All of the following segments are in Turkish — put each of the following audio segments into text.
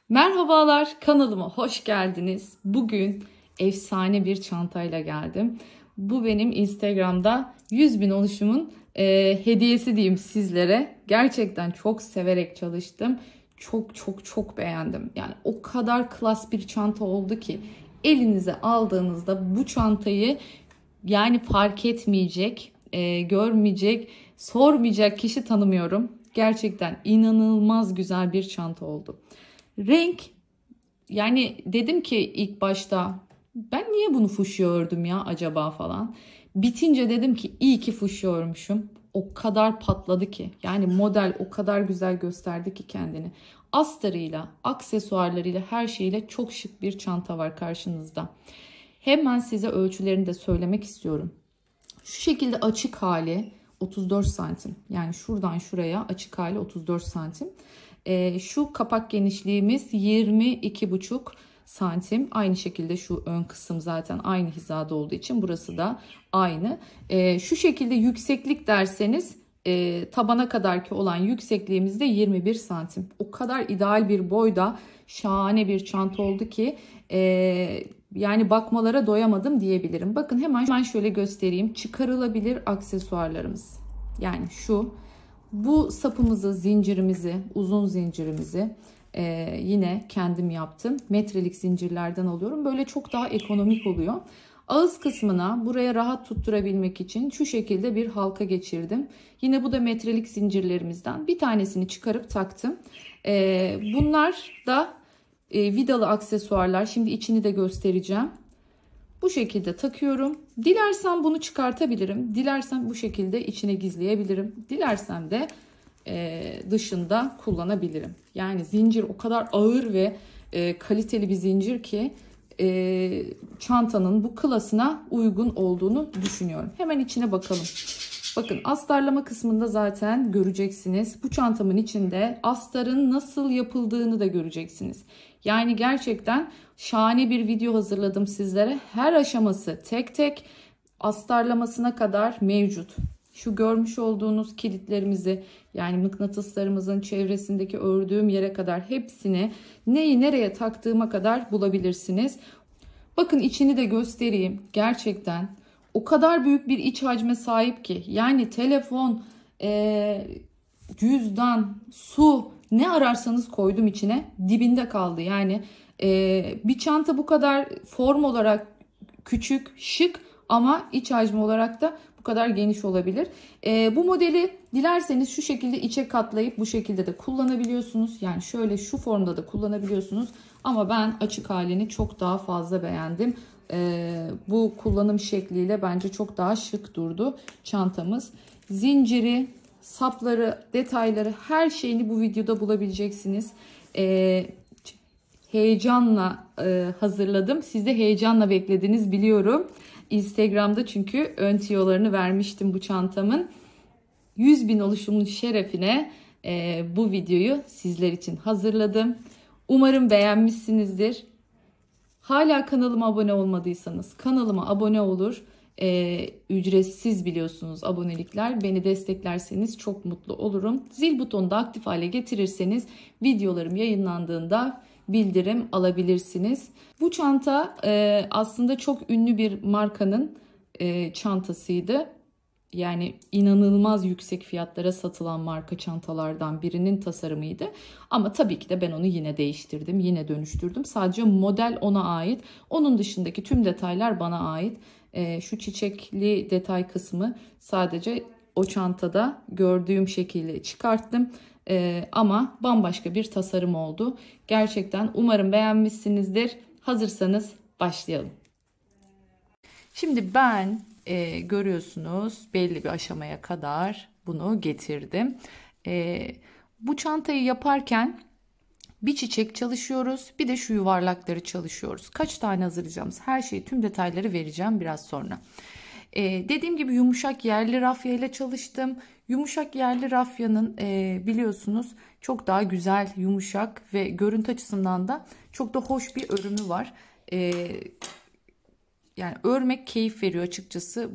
Merhabalar, kanalıma hoş geldiniz. Bugün efsane bir çantayla geldim. Bu benim Instagram'da 100.000 oluşumun hediyesi diyeyim sizlere. Gerçekten çok severek çalıştım. Çok beğendim. Yani o kadar klas bir çanta oldu ki elinize aldığınızda bu çantayı yani fark etmeyecek, görmeyecek, sormayacak kişi tanımıyorum. Gerçekten inanılmaz güzel bir çanta oldu. Renk, yani dedim ki ilk başta ben niye bunu fuşya ördüm ya acaba falan. Bitince dedim ki iyi ki fuşya örmüşüm. O kadar patladı ki, yani model o kadar güzel gösterdi ki kendini. Astarıyla, aksesuarlarıyla, her şeyle çok şık bir çanta var karşınızda. Hemen size ölçülerini de söylemek istiyorum. Şu şekilde açık hali 34 santim. Yani şuradan şuraya açık hali 34 santim. Şu kapak genişliğimiz 22,5 santim. Aynı şekilde şu ön kısım zaten aynı hizada olduğu için burası da aynı. Şu şekilde yükseklik derseniz tabana kadarki olan yüksekliğimiz de 21 santim. O kadar ideal bir boyda şahane bir çanta oldu ki yani bakmalara doyamadım diyebilirim. Bakın hemen şöyle göstereyim. Çıkarılabilir aksesuarlarımız. Yani bu sapımızı, zincirimizi, uzun zincirimizi yine kendim yaptım. Metrelik zincirlerden alıyorum. Böyle çok daha ekonomik oluyor. Ağız kısmına buraya rahat tutturabilmek için şu şekilde bir halka geçirdim. Yine bu da metrelik zincirlerimizden. Bir tanesini çıkarıp taktım. Bunlar da vidalı aksesuarlar. Şimdi içini de göstereceğim. Bu şekilde takıyorum. Dilersem bunu çıkartabilirim. Dilersem bu şekilde içine gizleyebilirim. Dilersem de dışında kullanabilirim. Yani zincir o kadar ağır ve kaliteli bir zincir ki çantanın bu klasına uygun olduğunu düşünüyorum. Hemen içine bakalım. Bakın astarlama kısmında zaten göreceksiniz. Bu çantamın içinde astarın nasıl yapıldığını da göreceksiniz. Yani gerçekten şahane bir video hazırladım sizlere. Her aşaması tek tek astarlamasına kadar mevcut. Şu görmüş olduğunuz kilitlerimizi, yani mıknatıslarımızın çevresindeki ördüğüm yere kadar hepsini, neyi nereye taktığıma kadar bulabilirsiniz. Bakın içini de göstereyim. Gerçekten o kadar büyük bir iç hacme sahip ki, yani telefon, cüzdan, su, ne ararsanız koydum içine, dibinde kaldı. Yani bir çanta bu kadar form olarak küçük, şık ama iç hacmi olarak da bu kadar geniş olabilir. Bu modeli dilerseniz şu şekilde içe katlayıp bu şekilde de kullanabiliyorsunuz. Yani şöyle şu formda da kullanabiliyorsunuz. Ama ben açık halini çok daha fazla beğendim. Bu kullanım şekliyle bence çok daha şık durdu çantamız. Zinciri, sapları, detayları, her şeyini bu videoda bulabileceksiniz. Heyecanla hazırladım. Siz de heyecanla beklediniz biliyorum. Instagram'da çünkü ön tiyolarını vermiştim bu çantamın. 100.000 oluşumun şerefine bu videoyu sizler için hazırladım. Umarım beğenmişsinizdir. Hala kanalıma abone olmadıysanız kanalıma abone olur. Ücretsiz biliyorsunuz abonelikler. Beni desteklerseniz çok mutlu olurum. Zil butonunu da aktif hale getirirseniz videolarım yayınlandığında bildirim alabilirsiniz. Bu çanta aslında çok ünlü bir markanın çantasıydı. Yani inanılmaz yüksek fiyatlara satılan marka çantalardan birinin tasarımıydı. Ama tabii ki de ben onu yine değiştirdim, yine dönüştürdüm. Sadece model ona ait. Onun dışındaki tüm detaylar bana ait. Şu çiçekli detay kısmı sadece o çantada gördüğüm şekilde çıkarttım. Ama bambaşka bir tasarım oldu. Gerçekten umarım beğenmişsinizdir. Hazırsanız başlayalım. Şimdi ben görüyorsunuz belli bir aşamaya kadar bunu getirdim. Bu çantayı yaparken bir çiçek çalışıyoruz, bir de şu yuvarlakları çalışıyoruz. Kaç tane hazırlayacağımız her şeyi, tüm detayları vereceğim biraz sonra. Dediğim gibi yumuşak yerli rafya ile çalıştım. Yumuşak yerli rafyanın biliyorsunuz çok daha güzel, yumuşak ve görüntü açısından da çok da hoş bir örümü var. Yani örmek keyif veriyor açıkçası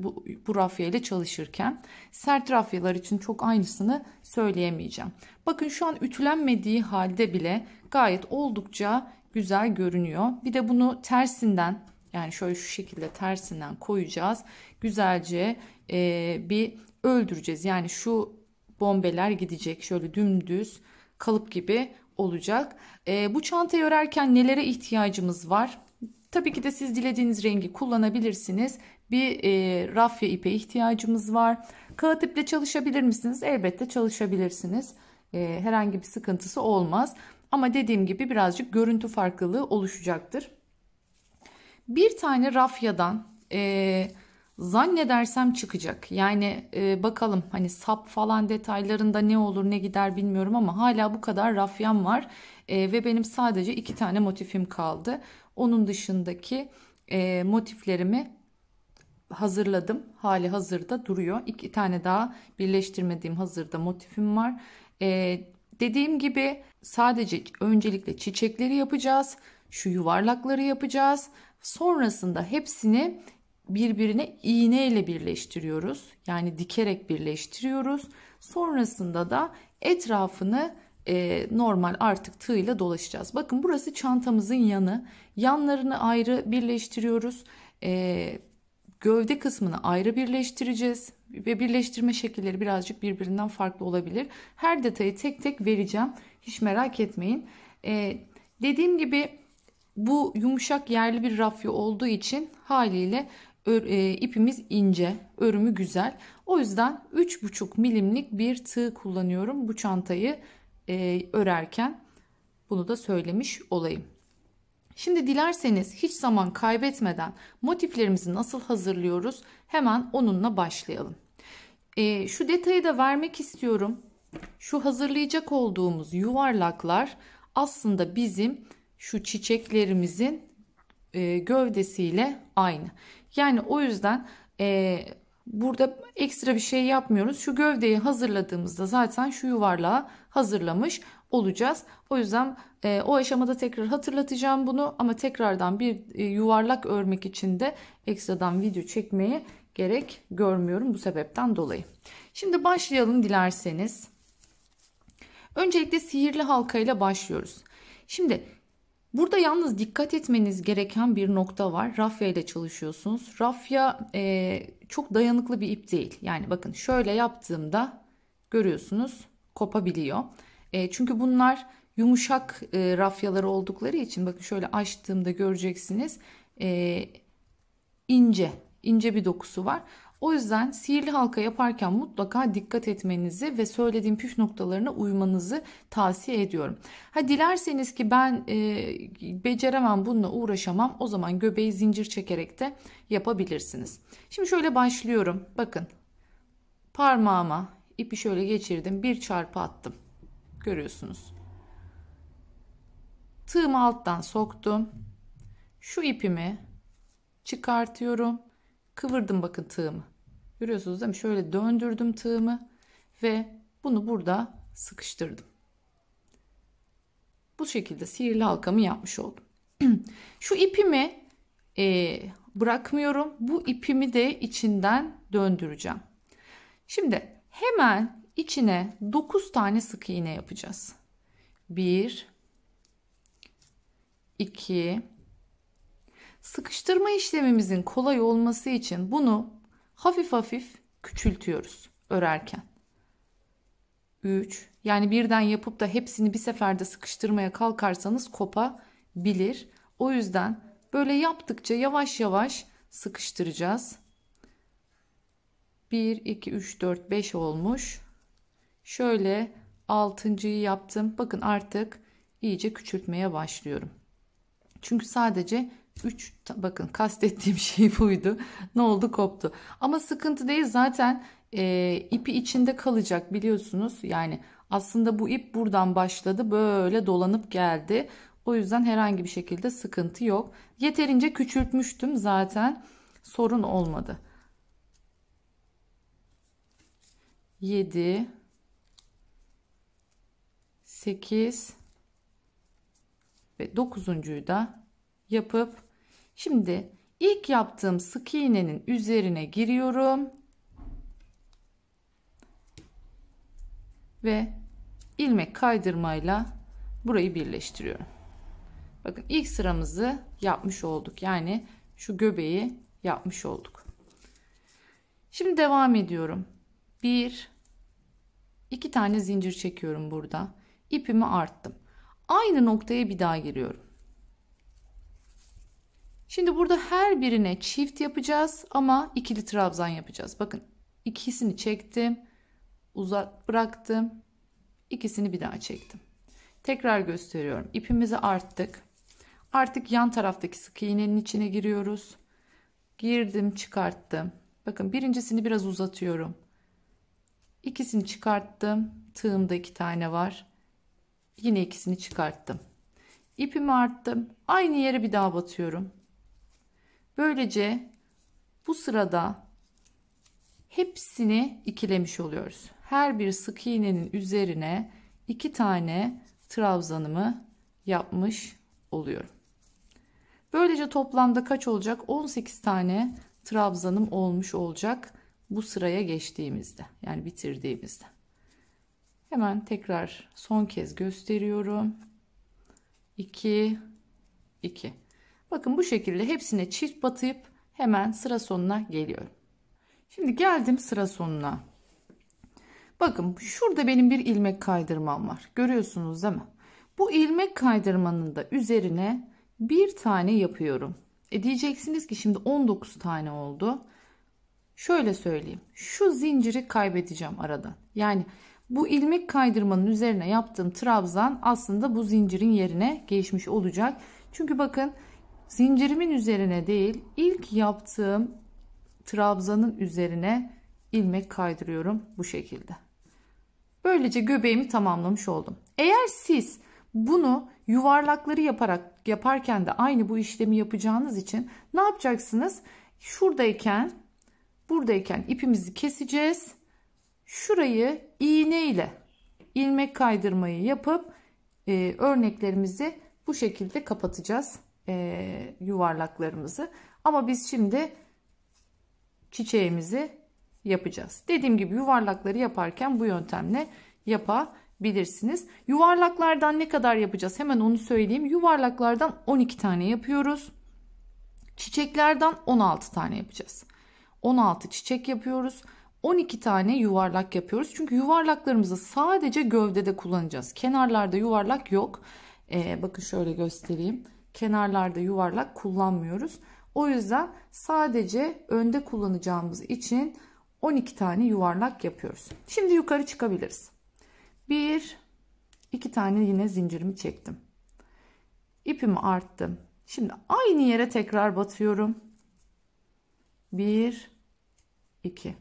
bu rafya ile çalışırken. Sert rafyalar için çok aynısını söyleyemeyeceğim. Bakın şu an ütülenmediği halde bile gayet oldukça güzel görünüyor. Bir de bunu tersinden, yani şöyle şu şekilde tersinden koyacağız. Güzelce bir öldüreceğiz. Yani şu bombeler gidecek. Şöyle dümdüz kalıp gibi olacak. Bu çantayı örerken nelere ihtiyacımız var? Tabii ki de siz dilediğiniz rengi kullanabilirsiniz. Bir rafya ipe ihtiyacımız var. Kağıt iple çalışabilir misiniz? Elbette çalışabilirsiniz. Herhangi bir sıkıntısı olmaz. Ama dediğim gibi birazcık görüntü farklılığı oluşacaktır. Bir tane rafyadan zannedersem çıkacak. Yani bakalım hani sap falan detaylarında ne olur ne gider bilmiyorum ama hala bu kadar rafyam var. Ve benim sadece 2 tane motifim kaldı. Onun dışındaki motiflerimi hazırladım. Hali hazırda duruyor. 2 tane daha birleştirmediğim hazırda motifim var. Dediğim gibi sadece öncelikle çiçekleri yapacağız. Şu yuvarlakları yapacağız. Sonrasında hepsini birbirine iğne ile birleştiriyoruz. Yani dikerek birleştiriyoruz. Sonrasında da etrafını normal artık tığ ile dolaşacağız. Bakın burası çantamızın yanı. Yanlarını ayrı birleştiriyoruz. Gövde kısmını ayrı birleştireceğiz ve birleştirme şekilleri birazcık birbirinden farklı olabilir. Her detayı tek tek vereceğim. Hiç merak etmeyin. Dediğim gibi bu yumuşak yerli bir rafya olduğu için haliyle ipimiz ince, örümü güzel. O yüzden 3,5 milimlik bir tığ kullanıyorum bu çantayı örerken. Bunu da söylemiş olayım. Şimdi dilerseniz hiç zaman kaybetmeden motiflerimizi nasıl hazırlıyoruz? Hemen onunla başlayalım. Şu detayı da vermek istiyorum. Şu hazırlayacak olduğumuz yuvarlaklar aslında bizim şu çiçeklerimizin gövdesiyle aynı. Yani o yüzden burada ekstra bir şey yapmıyoruz. Şu gövdeyi hazırladığımızda zaten şu yuvarlağı hazırlamış olacağız. O yüzden o aşamada tekrar hatırlatacağım bunu ama tekrardan bir yuvarlak örmek için de ekstradan video çekmeye gerek görmüyorum bu sebepten dolayı. Şimdi başlayalım dilerseniz. Öncelikle sihirli halka ile başlıyoruz. Şimdi burada yalnız dikkat etmeniz gereken bir nokta var. Rafya ile çalışıyorsunuz. Rafya çok dayanıklı bir ip değil. Yani bakın şöyle yaptığımda görüyorsunuz kopabiliyor. Çünkü bunlar yumuşak rafyaları oldukları için bakın şöyle açtığımda göreceksiniz ince bir dokusu var. O yüzden sihirli halka yaparken mutlaka dikkat etmenizi ve söylediğim püf noktalarına uymanızı tavsiye ediyorum. Ha dilerseniz ki ben beceremem bununla uğraşamam o zaman göbeği zincir çekerek de yapabilirsiniz. Şimdi şöyle başlıyorum. Bakın parmağıma ipi şöyle geçirdim bir çarpı attım. Görüyorsunuz. Tığımı alttan soktum. Şu ipimi çıkartıyorum. Kıvırdım bakın tığımı. Görüyorsunuz değil mi? Şöyle döndürdüm tığımı ve bunu burada sıkıştırdım. Bu şekilde sihirli halkamı yapmış oldum. Şu ipimi bırakmıyorum. Bu ipimi de içinden döndüreceğim. Şimdi hemen içine 9 tane sık iğne yapacağız. 1 2 Sıkıştırma işlemimizin kolay olması için bunu hafif hafif küçültüyoruz örerken. 3 yani birden yapıp da hepsini bir seferde sıkıştırmaya kalkarsanız kopabilir. O yüzden böyle yaptıkça yavaş yavaş sıkıştıracağız. 1 2 3 4 5 olmuş. Şöyle 6.'yı yaptım. Bakın artık iyice küçültmeye başlıyorum. Çünkü sadece 3 bakın kastettiğim şey buydu. Ne oldu? Koptu. Ama sıkıntı değil zaten ipi içinde kalacak biliyorsunuz. Yani aslında bu ip buradan başladı. Böyle dolanıp geldi. O yüzden herhangi bir şekilde sıkıntı yok. Yeterince küçültmüştüm zaten. Sorun olmadı. 7 8 ve 9.'yu da yapıp şimdi ilk yaptığım sık iğnenin üzerine giriyorum ve ilmek kaydırmayla burayı birleştiriyorum. Bakın ilk sıramızı yapmış olduk. Yani şu göbeği yapmış olduk. Şimdi devam ediyorum. 2 tane zincir çekiyorum burada. İpimi arttım. Aynı noktaya bir daha giriyorum. Şimdi burada her birine çift yapacağız ama ikili trabzan yapacağız. Bakın ikisini çektim, uzat bıraktım, ikisini bir daha çektim. Tekrar gösteriyorum. İpimizi arttık. Artık yan taraftaki sık iğnenin içine giriyoruz. Girdim, çıkarttım. Bakın birincisini biraz uzatıyorum. İkisini çıkarttım. Tığımda 2 tane var. Yine ikisini çıkarttım. İpimi arttım. Aynı yere bir daha batıyorum. Böylece bu sırada hepsini ikilemiş oluyoruz. Her bir sık iğnenin üzerine 2 tane trabzanımı yapmış oluyorum. Böylece toplamda kaç olacak? 18 tane trabzanım olmuş olacak bu sıraya geçtiğimizde, yani bitirdiğimizde. Hemen tekrar son kez gösteriyorum. 2 2. Bakın bu şekilde hepsine çift batıp hemen sıra sonuna geliyorum. Şimdi geldim sıra sonuna. Bakın şurada benim bir ilmek kaydırmam var. Görüyorsunuz değil mi? Bu ilmek kaydırmanın da üzerine bir tane yapıyorum. Diyeceksiniz ki şimdi 19 tane oldu. Şöyle söyleyeyim. Şu zinciri kaybedeceğim aradan. Yani bu ilmek kaydırmanın üzerine yaptığım trabzan aslında bu zincirin yerine geçmiş olacak. Çünkü bakın zincirimin üzerine değil, ilk yaptığım trabzanın üzerine ilmek kaydırıyorum bu şekilde. Böylece göbeğimi tamamlamış oldum. Eğer siz bunu yuvarlakları yaparken de aynı bu işlemi yapacağınız için ne yapacaksınız? Şuradayken, buradayken ipimizi keseceğiz. Şurayı iğne ile ilmek kaydırmayı yapıp örneklerimizi bu şekilde kapatacağız, yuvarlaklarımızı. Ama biz şimdi çiçeğimizi yapacağız. Dediğim gibi yuvarlakları yaparken bu yöntemle yapabilirsiniz. Yuvarlaklardan ne kadar yapacağız? Hemen onu söyleyeyim. Yuvarlaklardan 12 tane yapıyoruz. Çiçeklerden 16 tane yapacağız. 16 çiçek yapıyoruz. 12 tane yuvarlak yapıyoruz. Çünkü yuvarlaklarımızı sadece gövdede kullanacağız. Kenarlarda yuvarlak yok. Bakın şöyle göstereyim. Kenarlarda yuvarlak kullanmıyoruz. O yüzden sadece önde kullanacağımız için 12 tane yuvarlak yapıyoruz. Şimdi yukarı çıkabiliriz. 2 tane yine zincirimi çektim. İpimi arttım. Şimdi aynı yere tekrar batıyorum. 2.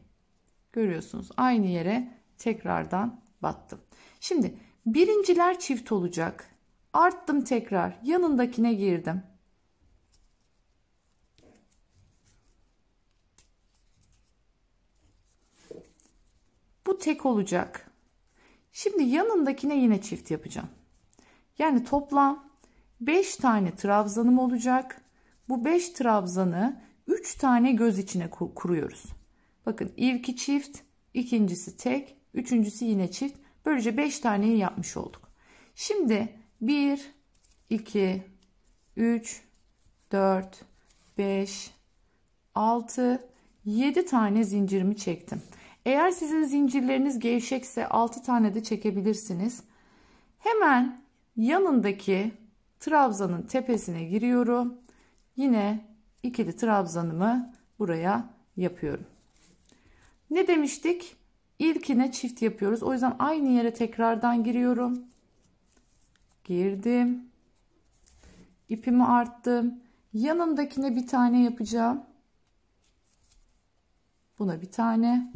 Görüyorsunuz, aynı yere tekrardan battım. Şimdi birinciler çift olacak. Arttım, tekrar yanındakine girdim. Bu tek olacak. Şimdi yanındakine yine çift yapacağım. Yani toplam 5 tane trabzanım olacak. Bu 5 trabzanı 3 tane göz içine kuruyoruz. Bakın ilki çift, ikincisi tek, üçüncüsü yine çift. Böylece 5 taneyi yapmış olduk. Şimdi 1, 2, 3, 4, 5, 6, 7 tane zincirimi çektim. Eğer sizin zincirleriniz gevşekse 6 tane de çekebilirsiniz. Hemen yanındaki trabzanın tepesine giriyorum. Yine ikili trabzanımı buraya yapıyorum. Ne demiştik? İlkine çift yapıyoruz. O yüzden aynı yere tekrardan giriyorum. Girdim. İpimi arttım. Yanındakine bir tane yapacağım. Buna bir tane.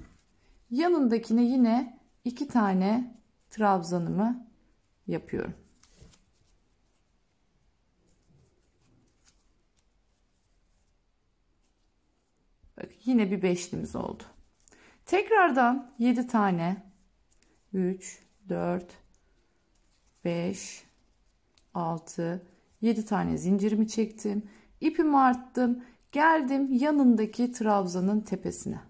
Yanındakine yine 2 tane trabzanımı yapıyorum. Bak, yine bir beşlimiz oldu. Tekrardan 7 tane 3, 4, 5, 6, 7 tane zincirimi çektim. İpimi arttım. Geldim yanındaki trabzanın tepesine.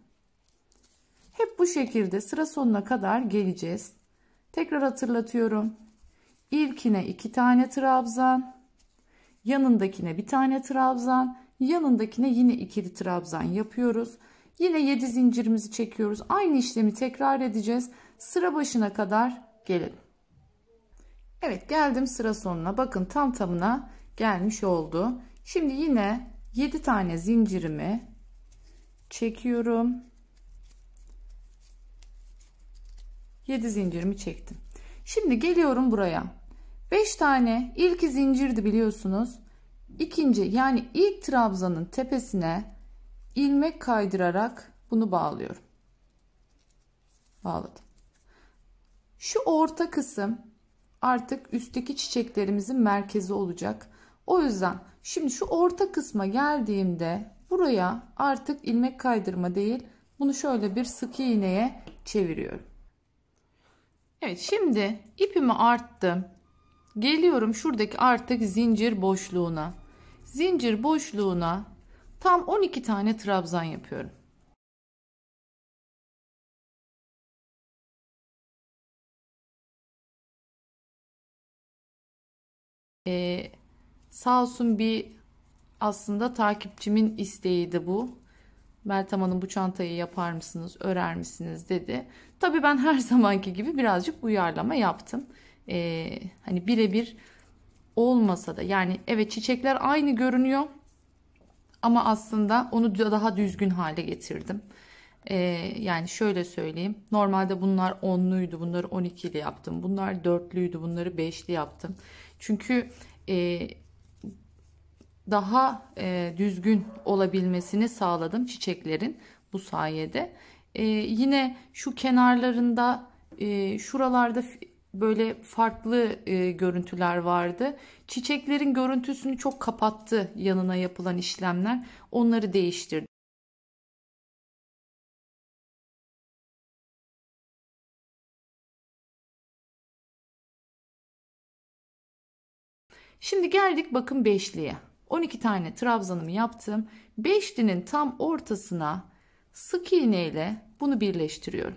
Hep bu şekilde sıra sonuna kadar geleceğiz. Tekrar hatırlatıyorum. İlkine 2 tane trabzan, yanındakine bir tane trabzan, yanındakine yine ikili trabzan yapıyoruz. Yine 7 zincirimizi çekiyoruz. Aynı işlemi tekrar edeceğiz. Sıra başına kadar gelelim. Evet, geldim sıra sonuna. Bakın tam tamına gelmiş oldu. Şimdi yine 7 tane zincirimi çekiyorum. 7 zincirimi çektim. Şimdi geliyorum buraya. 5 tane ilk zincirdi biliyorsunuz. İkinci yani ilk trabzanın tepesine ilmek kaydırarak bunu bağlıyorum. Bağladım. Şu orta kısım artık üstteki çiçeklerimizin merkezi olacak. O yüzden şimdi şu orta kısma geldiğimde buraya artık ilmek kaydırma değil, bunu şöyle bir sık iğneye çeviriyorum. Evet, şimdi ipimi arttım. Geliyorum şuradaki artık zincir boşluğuna. Zincir boşluğuna tam 12 tane trabzan yapıyorum. Sağ olsun bir aslında takipçimin isteğiydi bu. Meltem Hanım bu çantayı yapar mısınız, örer misiniz dedi. Tabii ben her zamanki gibi birazcık uyarlama yaptım. Hani birebir olmasa da yani evet çiçekler aynı görünüyor ama aslında onu daha düzgün hale getirdim. Yani şöyle söyleyeyim, normalde bunlar 10'luydu, bunları 12'li yaptım, bunlar 4'lüydü, bunları 5'li yaptım çünkü daha düzgün olabilmesini sağladım çiçeklerin bu sayede. Yine şu kenarlarında şuralarda böyle farklı görüntüler vardı. Çiçeklerin görüntüsünü çok kapattı yanına yapılan işlemler. Onları değiştirdim. Şimdi geldik bakın beşliye. 12 tane trabzanımı yaptım. Beşlinin tam ortasına sık iğne ile bunu birleştiriyorum.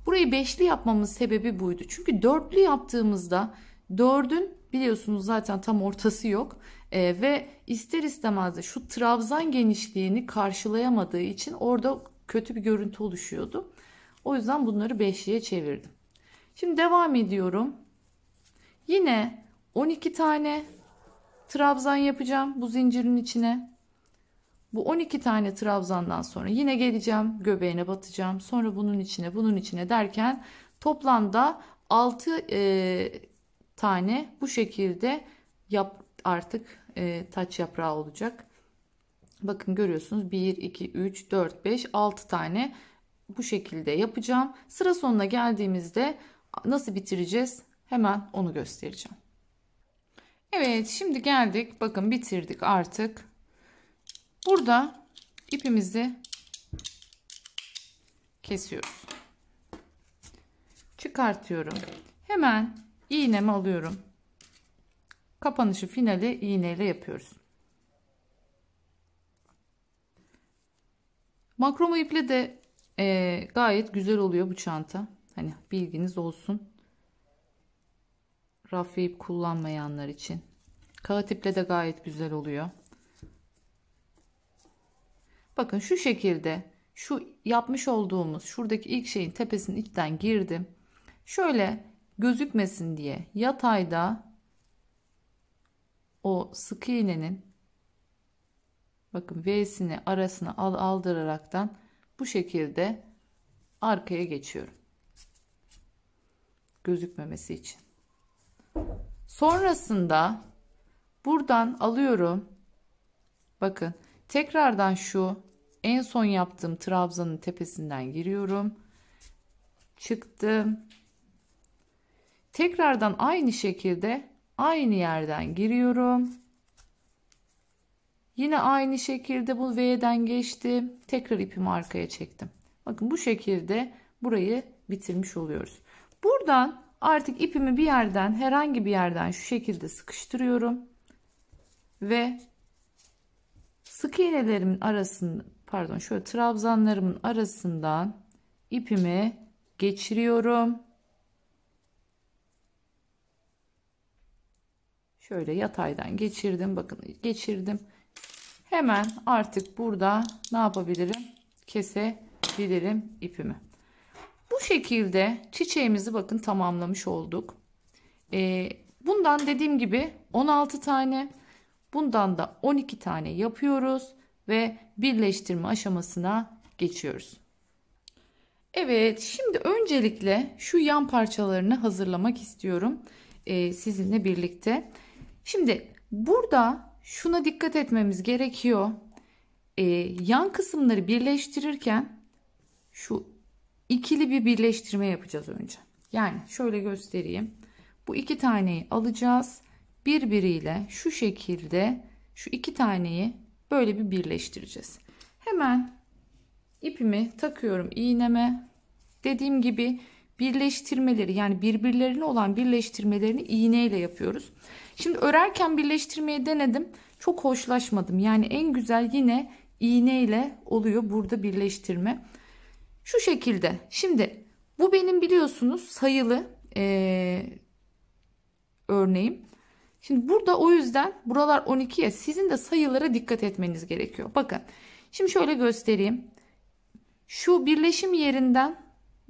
Burayı beşli yapmamın sebebi buydu. Çünkü dörtlü yaptığımızda dördün biliyorsunuz zaten tam ortası yok. Ve ister istemez de şu trabzan genişliğini karşılayamadığı için orada kötü bir görüntü oluşuyordu. O yüzden bunları beşliye çevirdim. Şimdi devam ediyorum. Yine 12 tane trabzan yapacağım bu zincirin içine. Bu 12 tane trabzandan sonra yine geleceğim, göbeğine batacağım. Sonra bunun içine derken toplamda 6 tane bu şekilde artık taç yaprağı olacak. Bakın görüyorsunuz 1, 2, 3, 4, 5, 6 tane bu şekilde yapacağım. Sıra sonuna geldiğimizde nasıl bitireceğiz? Hemen onu göstereceğim. Evet, şimdi geldik. Bakın bitirdik artık. Burada ipimizi kesiyoruz. Çıkartıyorum. Hemen iğnemi alıyorum. Kapanışı finali iğneyle yapıyoruz. Makroma iple de gayet güzel oluyor bu çanta. Hani bilginiz olsun. Raf ip kullanmayanlar için. Kağıt iple de gayet güzel oluyor. Bakın şu şekilde şu yapmış olduğumuz şuradaki ilk şeyin tepesinin içten girdim. Şöyle gözükmesin diye yatayda o sık iğnenin bakın V'sini arasına aldıraraktan bu şekilde arkaya geçiyorum. Gözükmemesi için. Sonrasında buradan alıyorum. Bakın tekrardan şu en son yaptığım trabzanın tepesinden giriyorum. Çıktım. Tekrardan aynı şekilde aynı yerden giriyorum. Yine aynı şekilde bu V'den geçtim. Tekrar ipimi arkaya çektim. Bakın bu şekilde burayı bitirmiş oluyoruz. Buradan artık ipimi bir yerden, herhangi bir yerden şu şekilde sıkıştırıyorum. Ve sık iğnelerimin arasında, pardon, şöyle trabzanlarımın arasından ipimi geçiriyorum. Şöyle yataydan geçirdim. Bakın geçirdim. Hemen artık burada ne yapabilirim? Kesebilirim ipimi. Bu şekilde çiçeğimizi bakın tamamlamış olduk. Bundan dediğim gibi 16 tane, bundan da 12 tane yapıyoruz ve birleştirme aşamasına geçiyoruz. Evet, şimdi öncelikle şu yan parçalarını hazırlamak istiyorum sizinle birlikte. Şimdi burada şuna dikkat etmemiz gerekiyor. Yan kısımları birleştirirken şu ikili bir birleştirme yapacağız önce. Yani şöyle göstereyim. Bu iki taneyi alacağız. Birbiriyle şu şekilde şu iki taneyi böyle bir birleştireceğiz. Hemen ipimi takıyorum iğneme. Dediğim gibi birleştirmeleri, yani birbirlerine olan birleştirmelerini iğneyle yapıyoruz. Şimdi örerken birleştirmeyi denedim. Çok hoşlaşmadım. Yani en güzel yine iğneyle oluyor burada birleştirme. Şu şekilde. Şimdi bu benim biliyorsunuz sayılı örneğim. Şimdi burada o yüzden buralar 12'ye, sizin de sayılara dikkat etmeniz gerekiyor. Bakın şimdi şöyle göstereyim. Şu birleşim yerinden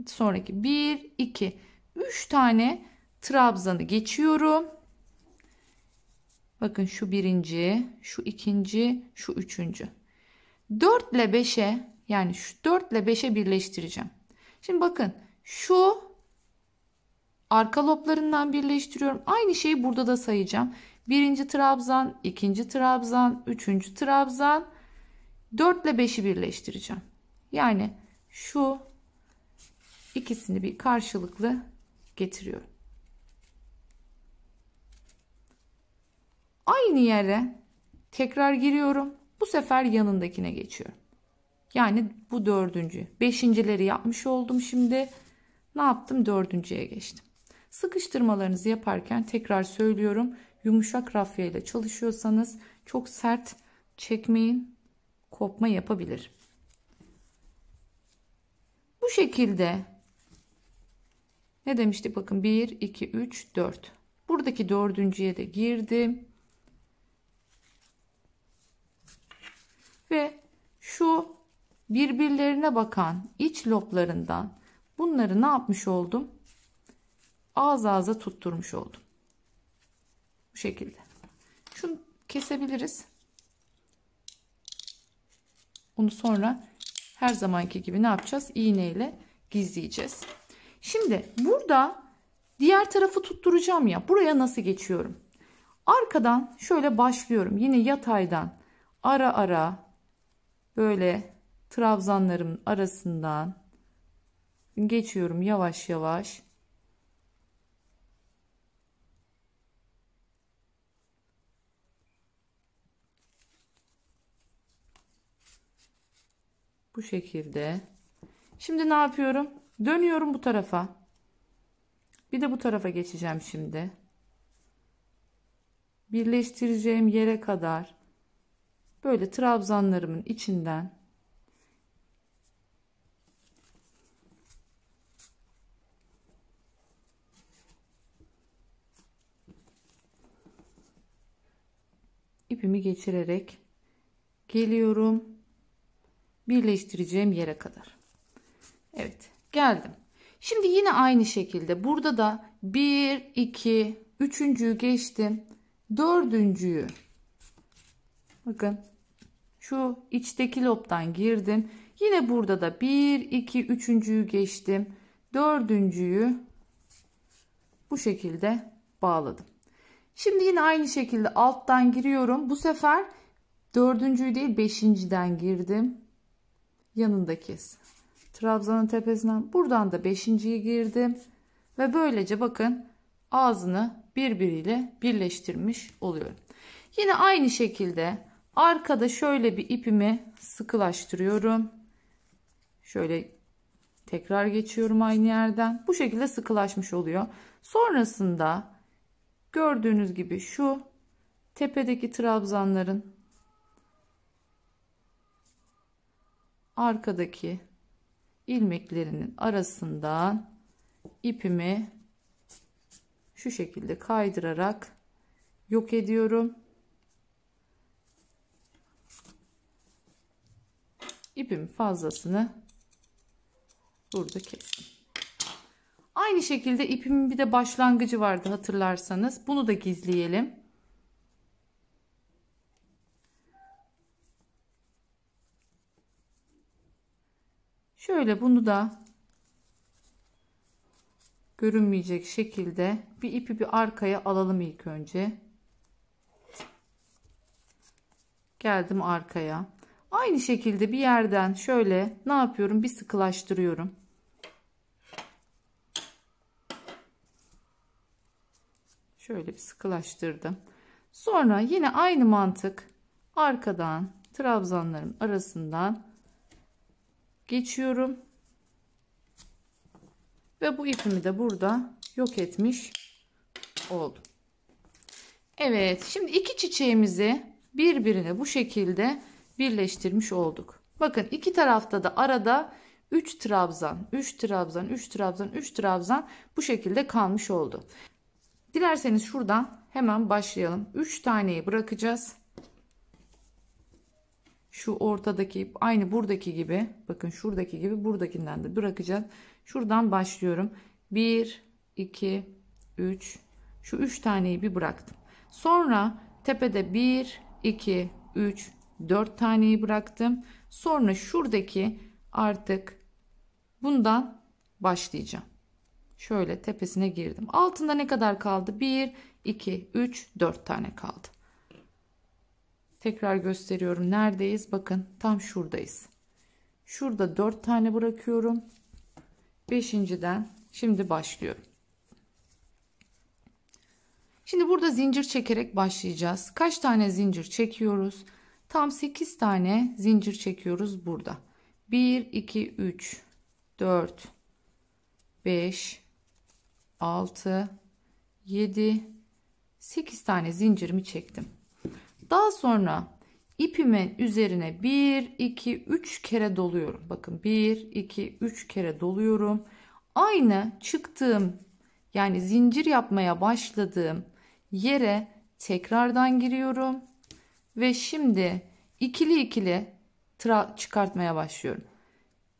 sonraki 1, 2, 3 tane trabzanı geçiyorum. Bakın şu birinci, şu ikinci, şu üçüncü. 4 ile 5'e, yani şu 4 ile 5'e birleştireceğim. Şimdi bakın şu arka loblarından birleştiriyorum. Aynı şeyi burada da sayacağım. Birinci trabzan, ikinci trabzan, üçüncü trabzan. 4 ile 5'i birleştireceğim. Yani şu ikisini bir karşılıklı getiriyorum. Aynı yere tekrar giriyorum. Bu sefer yanındakine geçiyorum. Yani bu dördüncü. Beşincileri yapmış oldum şimdi. Ne yaptım? Dördüncüye geçtim. Sıkıştırmalarınızı yaparken tekrar söylüyorum. Yumuşak rafya ile çalışıyorsanız çok sert çekmeyin. Kopma yapabilir. Bu şekilde ne demiştik? Bakın 1, 2, 3, 4. Buradaki dördüncüye de girdim. Ve şu birbirlerine bakan iç loblarından bunları ne yapmış oldum? Ağız ağza tutturmuş oldum. Bu şekilde. Şunu kesebiliriz. Onu sonra her zamanki gibi ne yapacağız? İğneyle gizleyeceğiz. Şimdi burada diğer tarafı tutturacağım ya. Buraya nasıl geçiyorum? Arkadan şöyle başlıyorum. Yine yataydan ara ara böyle trabzanlarımın arasından geçiyorum yavaş yavaş. Bu şekilde. Şimdi ne yapıyorum? Dönüyorum bu tarafa. Bir de bu tarafa geçeceğim şimdi. Birleştireceğim yere kadar böyle trabzanlarımın içinden ipimi geçirerek geliyorum. Birleştireceğim yere kadar. Evet, geldim. Şimdi yine aynı şekilde burada da 1, 2, üçüncüyü geçtim. Dördüncüyü bakın şu içteki lobdan girdim. Yine burada da 1, 2, üçüncüyü geçtim. Dördüncüyü bu şekilde bağladım. Şimdi yine aynı şekilde alttan giriyorum. Bu sefer dördüncüyü değil beşinciden girdim. Yanındaki trabzanın tepesinden buradan da beşinciyi girdim. Ve böylece bakın ağzını birbiriyle birleştirmiş oluyorum. Yine aynı şekilde arkada şöyle bir ipimi sıkılaştırıyorum. Şöyle tekrar geçiyorum aynı yerden. Bu şekilde sıkılaşmış oluyor. Sonrasında gördüğünüz gibi şu tepedeki trabzanların arkadaki ilmeklerinin arasından ipimi şu şekilde kaydırarak yok ediyorum. İpimin fazlasını burada kestim. Aynı şekilde ipimin bir de başlangıcı vardı hatırlarsanız. Bunu da gizleyelim. Şöyle bunu da görünmeyecek şekilde bir ipi bir arkaya alalım ilk önce. Geldim arkaya. Aynı şekilde bir yerden şöyle ne yapıyorum? Bir sıkılaştırıyorum. Şöyle bir sıkılaştırdım. Sonra yine aynı mantık arkadan trabzanların arasından geçiyorum. Ve bu ipimi de burada yok etmiş oldum. Evet, şimdi iki çiçeğimizi birbirine bu şekilde birleştirmiş olduk. Bakın iki tarafta da arada 3 trabzan, 3 trabzan, 3 trabzan, 3 trabzan bu şekilde kalmış oldu. Dilerseniz şuradan hemen başlayalım. 3 taneyi bırakacağız. Şu ortadaki ip aynı buradaki gibi. Bakın şuradaki gibi buradakinden de bırakacağız. Şuradan başlıyorum. 1, 2, 3. Şu 3 taneyi bir bıraktım. Sonra tepede 1, 2, 3, 4 taneyi bıraktım. Sonra şuradaki artık bundan başlayacağım. Şöyle tepesine girdim. Altında ne kadar kaldı? 1, 2, 3, 4 tane kaldı. Tekrar gösteriyorum. Neredeyiz? Bakın tam şuradayız. Şurada 4 tane bırakıyorum. 5.'den şimdi başlıyorum. Şimdi burada zincir çekerek başlayacağız. Kaç tane zincir çekiyoruz? Tam 8 tane zincir çekiyoruz burada. 1, 2, 3, 4, 5, 6, 7, 8 tane zincirimi çektim. Daha sonra ipimin üzerine 1, 2, 3 kere doluyorum. Bakın 1, 2, 3 kere doluyorum. Aynı çıktığım yani zincir yapmaya başladığım yere tekrardan giriyorum. Ve şimdi ikili ikili çıkartmaya başlıyorum.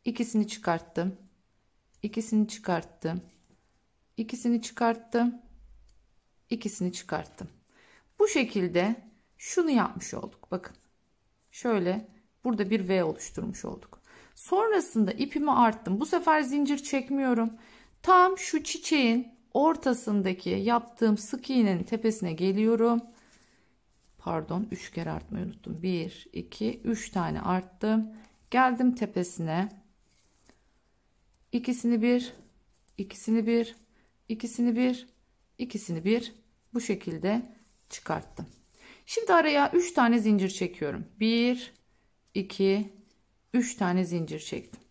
İkisini çıkarttım. İkisini çıkarttım. İkisini çıkarttım. İkisini çıkarttım. Bu şekilde şunu yapmış olduk. Bakın. Şöyle burada bir V oluşturmuş olduk. Sonrasında ipimi arttım. Bu sefer zincir çekmiyorum. Tam şu çiçeğin ortasındaki yaptığım sık iğnenin tepesine geliyorum. Pardon, 3 kere artmayı unuttum. 1, 2, 3 tane arttım. Geldim tepesine. İkisini bir, ikisini bir, ikisini bir, ikisini bir bu şekilde çıkarttım. Şimdi araya 3 tane zincir çekiyorum. 1, 2, 3 tane zincir çektim.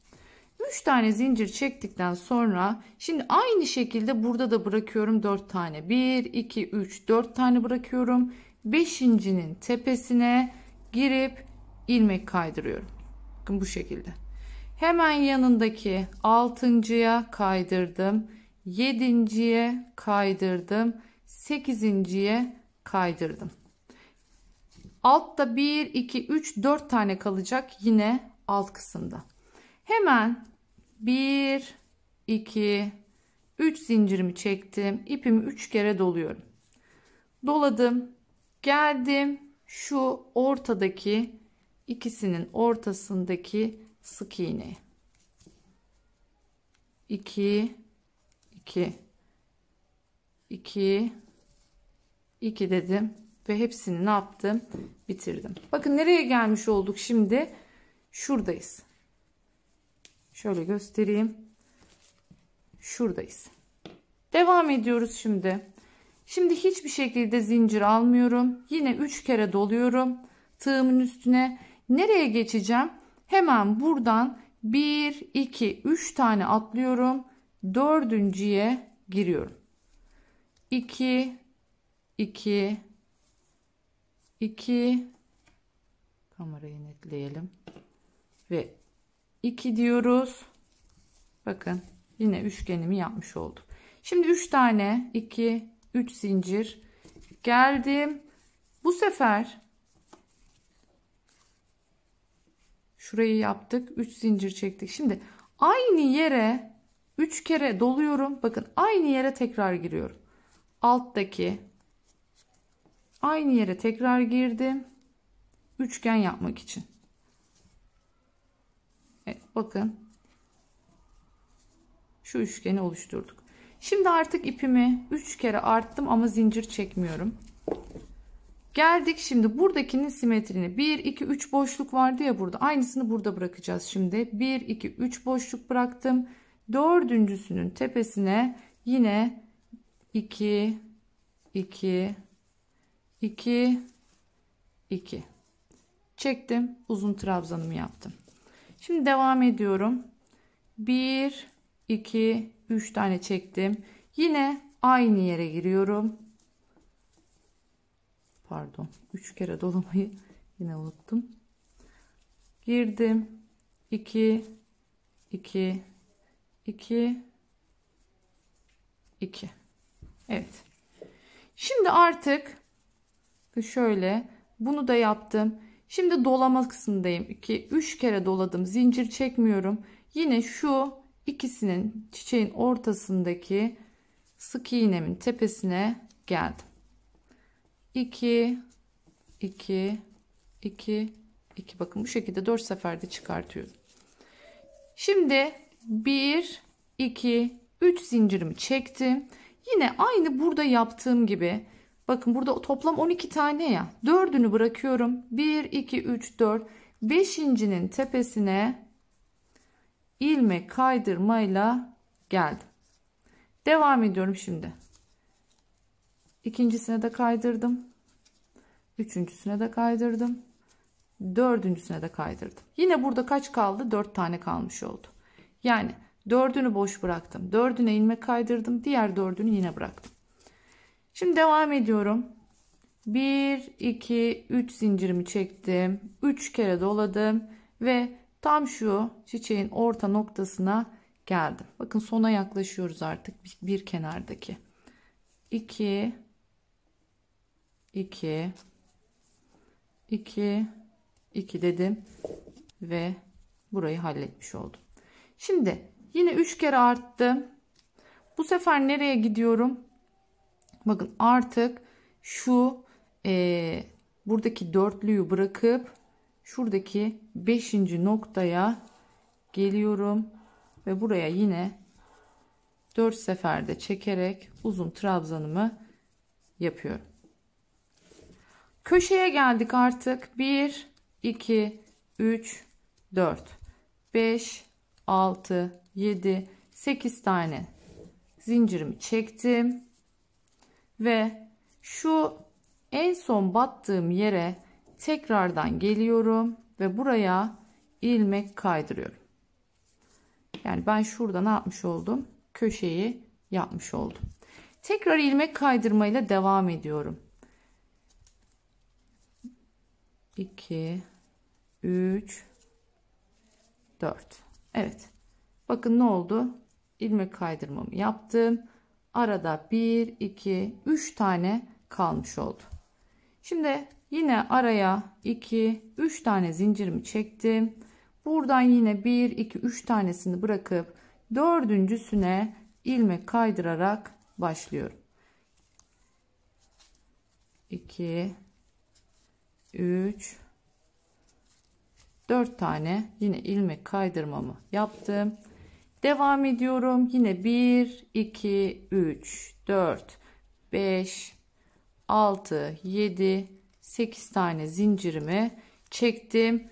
3 tane zincir çektikten sonra şimdi aynı şekilde burada da bırakıyorum 4 tane. 1, 2, 3, 4 tane bırakıyorum. 5.'nin tepesine girip ilmek kaydırıyorum. Bakın bu şekilde. Hemen yanındaki 6.'ya kaydırdım. 7.'ye kaydırdım. 8.'ye kaydırdım. Altta 1, 2, 3, 4 tane kalacak yine alt kısımda. Hemen 1, 2, 3 zincirimi çektim. İpimi 3 kere doluyorum. Doladım. Geldim şu ortadaki ikisinin ortasındaki sık iğneye. 2, 2, 2, 2 dedim. Ve hepsini ne yaptım? Bitirdim. Bakın nereye gelmiş olduk şimdi? Şuradayız. Şöyle göstereyim. Şuradayız. Devam ediyoruz şimdi. Şimdi hiçbir şekilde zincir almıyorum. Yine 3 kere doluyorum. Tığımın üstüne. Nereye geçeceğim? Hemen buradan 1, 2, 3 tane atlıyorum. 4.'ye giriyorum. 2, 2, 2, kamerayı netleyelim ve 2 diyoruz. Bakın yine üçgenimi yapmış oldum. Şimdi 3 tane 2, 3 zincir Geldim. Bu sefer şurayı yaptık. 3 zincir çektik. Şimdi aynı yere 3 kere doluyorum. Bakın aynı yere tekrar giriyorum. Alttaki aynı yere tekrar girdim. Üçgen yapmak için. Evet, bakın. Şu üçgeni oluşturduk. Şimdi artık ipimi 3 kere arttım ama zincir çekmiyorum. Geldik şimdi buradakinin simetrini. 1, 2, 3 boşluk vardı ya burada. Aynısını burada bırakacağız şimdi. 1, 2, 3 boşluk bıraktım. Dördüncüsünün tepesine yine 2, 2, 2, 2. Çektim. Uzun trabzanımı yaptım. Şimdi devam ediyorum. 1, 2, 3 tane çektim. Yine aynı yere giriyorum. Pardon. 3 kere dolamayı yine unuttum. Girdim. 2, 2, 2, 2. Evet. Şimdi artık şöyle bunu da yaptım. Şimdi dolama kısmındayım. 2, 3 kere doladım. Zincir çekmiyorum. Yine şu ikisinin çiçeğin ortasındaki sık iğnemin tepesine geldim. 2, 2, 2, 2. Bakın bu şekilde 4 seferde çıkartıyorum. Şimdi 1, 2, 3 zincirimi çektim. Yine aynı burada yaptığım gibi. Bakın burada toplam 12 tane ya. 4'ünü bırakıyorum. 1, 2, 3, 4. 5.'nin tepesine ilmek kaydırmayla geldim. Devam ediyorum şimdi. İkincisine de kaydırdım. Üçüncüsüne de kaydırdım. Dördüncüsüne de kaydırdım. Yine burada kaç kaldı? 4 tane kalmış oldu. Yani 4'ünü boş bıraktım. 4'üne ilmek kaydırdım. Diğer 4'ünü yine bıraktım. Şimdi devam ediyorum. 1, 2, 3 zincirimi çektim. 3 kere doladım. Ve tam şu çiçeğin orta noktasına geldim. Bakın sona yaklaşıyoruz artık. Bir kenardaki. 2, 2, 2, 2 dedim. Ve burayı halletmiş oldum. Şimdi yine 3 kere arttım. Bu sefer nereye gidiyorum? Bakın artık şu buradaki dörtlüyü bırakıp şuradaki 5. noktaya geliyorum. Ve buraya yine 4 seferde çekerek uzun trabzanımı yapıyorum. Köşeye geldik artık. 1, 2, 3, 4, 5, 6, 7, 8 tane zincirimi çektim. Ve şu en son battığım yere tekrardan geliyorum. Ve buraya ilmek kaydırıyorum. Yani ben şurada ne yapmış oldum? Köşeyi yapmış oldum. Tekrar ilmek kaydırmayla devam ediyorum. 2, 3, 4. Evet. Bakın ne oldu? İlmek kaydırmamı yaptım. Arada 1, 2, 3 tane kalmış oldu. Şimdi yine araya 2, 3 tane zincirimi çektim. Buradan yine 1, 2, 3 tanesini bırakıp dördüncüsüne ilmek kaydırarak başlıyorum. 2, 3, 4 tane yine ilmek kaydırmamı yaptım. Devam ediyorum. Yine 1, 2, 3, 4, 5, 6, 7, 8 tane zincirimi çektim.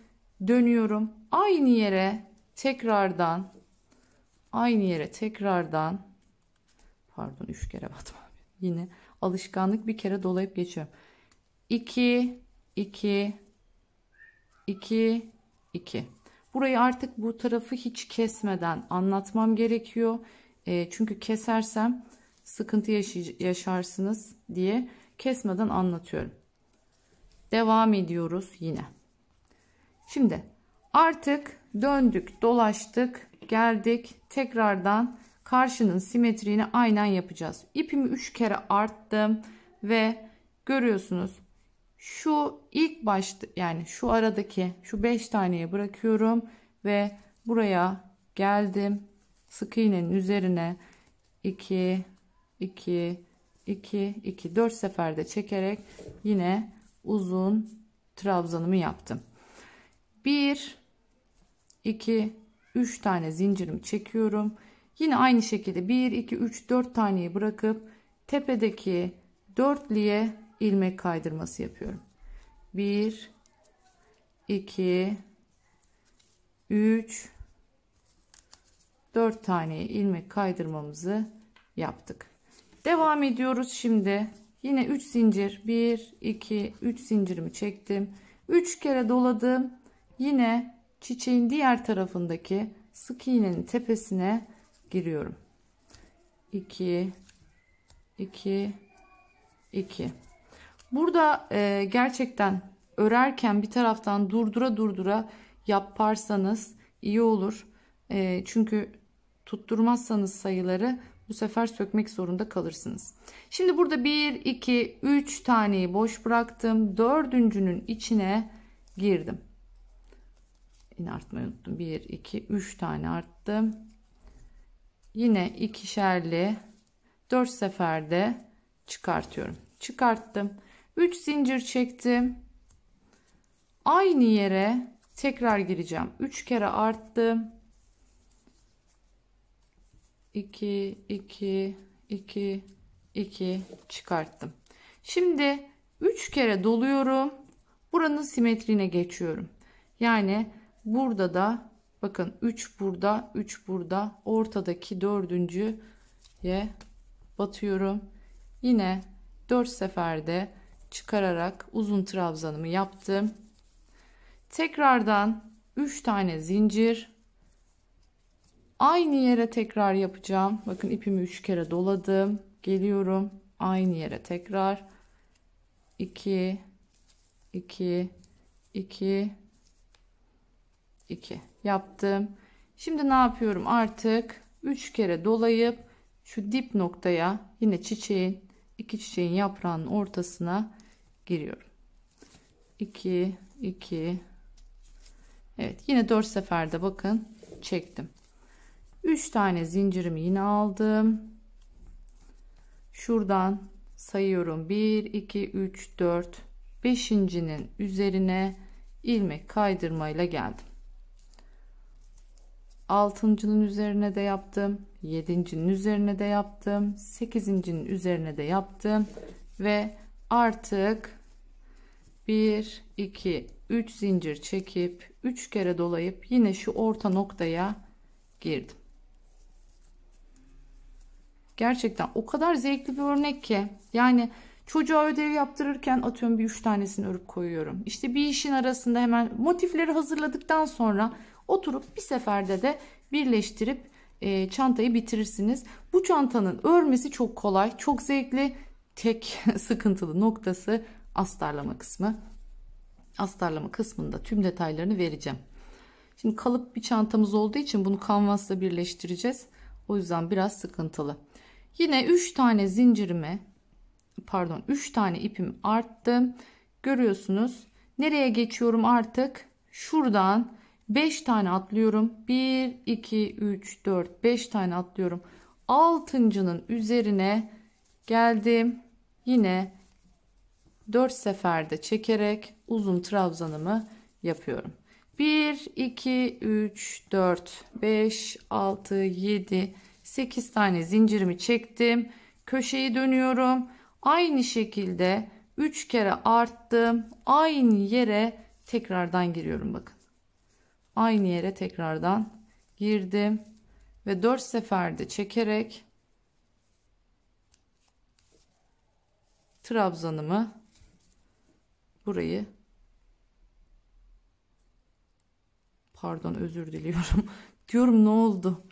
Dönüyorum. Aynı yere tekrardan pardon 3 kere batmam. Yine alışkanlık, bir kere dolayıp geçiyorum. 2, 2, 2, 2. Burayı artık bu tarafı hiç kesmeden anlatmam gerekiyor. Çünkü kesersem sıkıntı yaşarsınız diye kesmeden anlatıyorum. Devam ediyoruz yine. Şimdi artık döndük, dolaştık, geldik. Tekrardan karşının simetriğini aynen yapacağız. İpimi 3 kere arttım ve Görüyorsunuz. Şu ilk başta, yani şu aradaki şu 5 taneye bırakıyorum ve buraya geldim. Sık iğnenin üzerine 2 2 2 2 4 seferde çekerek yine uzun trabzanımı yaptım. 1 2 3 tane zincirimi çekiyorum. Yine aynı şekilde 1 2 3 4 taneyi bırakıp tepedeki dörtlüye ilmek kaydırması yapıyorum. 1 2 3 4 tane ilmek kaydırmamızı yaptık. Devam ediyoruz şimdi. Yine 3 zincir, 1 2 3 zincirimi çektim. 3 kere doladım. Yine çiçeğin diğer tarafındaki sık iğnenin tepesine giriyorum. 2 2 2. Burada gerçekten örerken bir taraftan durdura durdura yaparsanız iyi olur. Çünkü tutturmazsanız sayıları bu sefer sökmek zorunda kalırsınız. Şimdi burada 1 2 3 taneyi boş bıraktım. Dördüncünün içine girdim. Yine artmayı unuttum. 1 2 3 tane arttım. Yine ikişerli 4 seferde çıkartıyorum. Çıkarttım. 3 zincir çektim. Aynı yere tekrar gireceğim. 3 kere arttım. 2 2 2 2 çıkarttım. Şimdi 3 kere doluyorum. Buranın simetriğine geçiyorum. Yani burada da bakın 3 burada, 3 burada, ortadaki dördüncüye batıyorum. Yine 4 seferde çıkararak uzun trabzanımı yaptım. Tekrardan 3 tane zincir. Aynı yere tekrar yapacağım. Bakın ipimi 3 kere doladım. Geliyorum. Aynı yere tekrar. 2 2 2 2 yaptım. Şimdi ne yapıyorum? Artık 3 kere dolayıp şu dip noktaya, yine iki çiçeğin yaprağının ortasına giriyorum. 2 2. Evet, yine 4 seferde bakın çektim. 3 tane zincirimi yine aldım. Şuradan sayıyorum. 1 2 3 4. 5.'nin üzerine ilmek kaydırmayla geldim. 6.'nın üzerine de yaptım. 7.'nin üzerine de yaptım. 8.'nin üzerine de yaptım ve artık 1 2 3 zincir çekip 3 kere dolayıp yine şu orta noktaya girdim. Gerçekten o kadar zevkli bir örnek ki, yani çocuğa ödev yaptırırken atıyorum bir 3 tanesini örüp koyuyorum. İşte bir işin arasında hemen motifleri hazırladıktan sonra oturup bir seferde de birleştirip çantayı bitirirsiniz. Bu çantanın örmesi çok kolay, çok zevkli. Tek sıkıntılı noktası astarlama kısmı. Astarlama kısmında tüm detaylarını vereceğim. Şimdi kalıp bir çantamız olduğu için bunu kanvasla birleştireceğiz. O yüzden biraz sıkıntılı. Yine 3 tane zincirimi, pardon 3 tane ipim arttı. Görüyorsunuz. Nereye geçiyorum artık? Şuradan 5 tane atlıyorum. 1 2 3 4 5 tane atlıyorum. 6.'nın üzerine geldim. Yine 4 seferde çekerek uzun trabzanımı yapıyorum. 1 2 3 4 5 6 7 8 tane zincirimi çektim. Köşeyi dönüyorum. Aynı şekilde 3 kere arttım. Aynı yere tekrardan giriyorum bakın. Aynı yere tekrardan girdim ve 4 seferde çekerek trabzanımı, burayı, pardon özür diliyorum diyorum, ne oldu?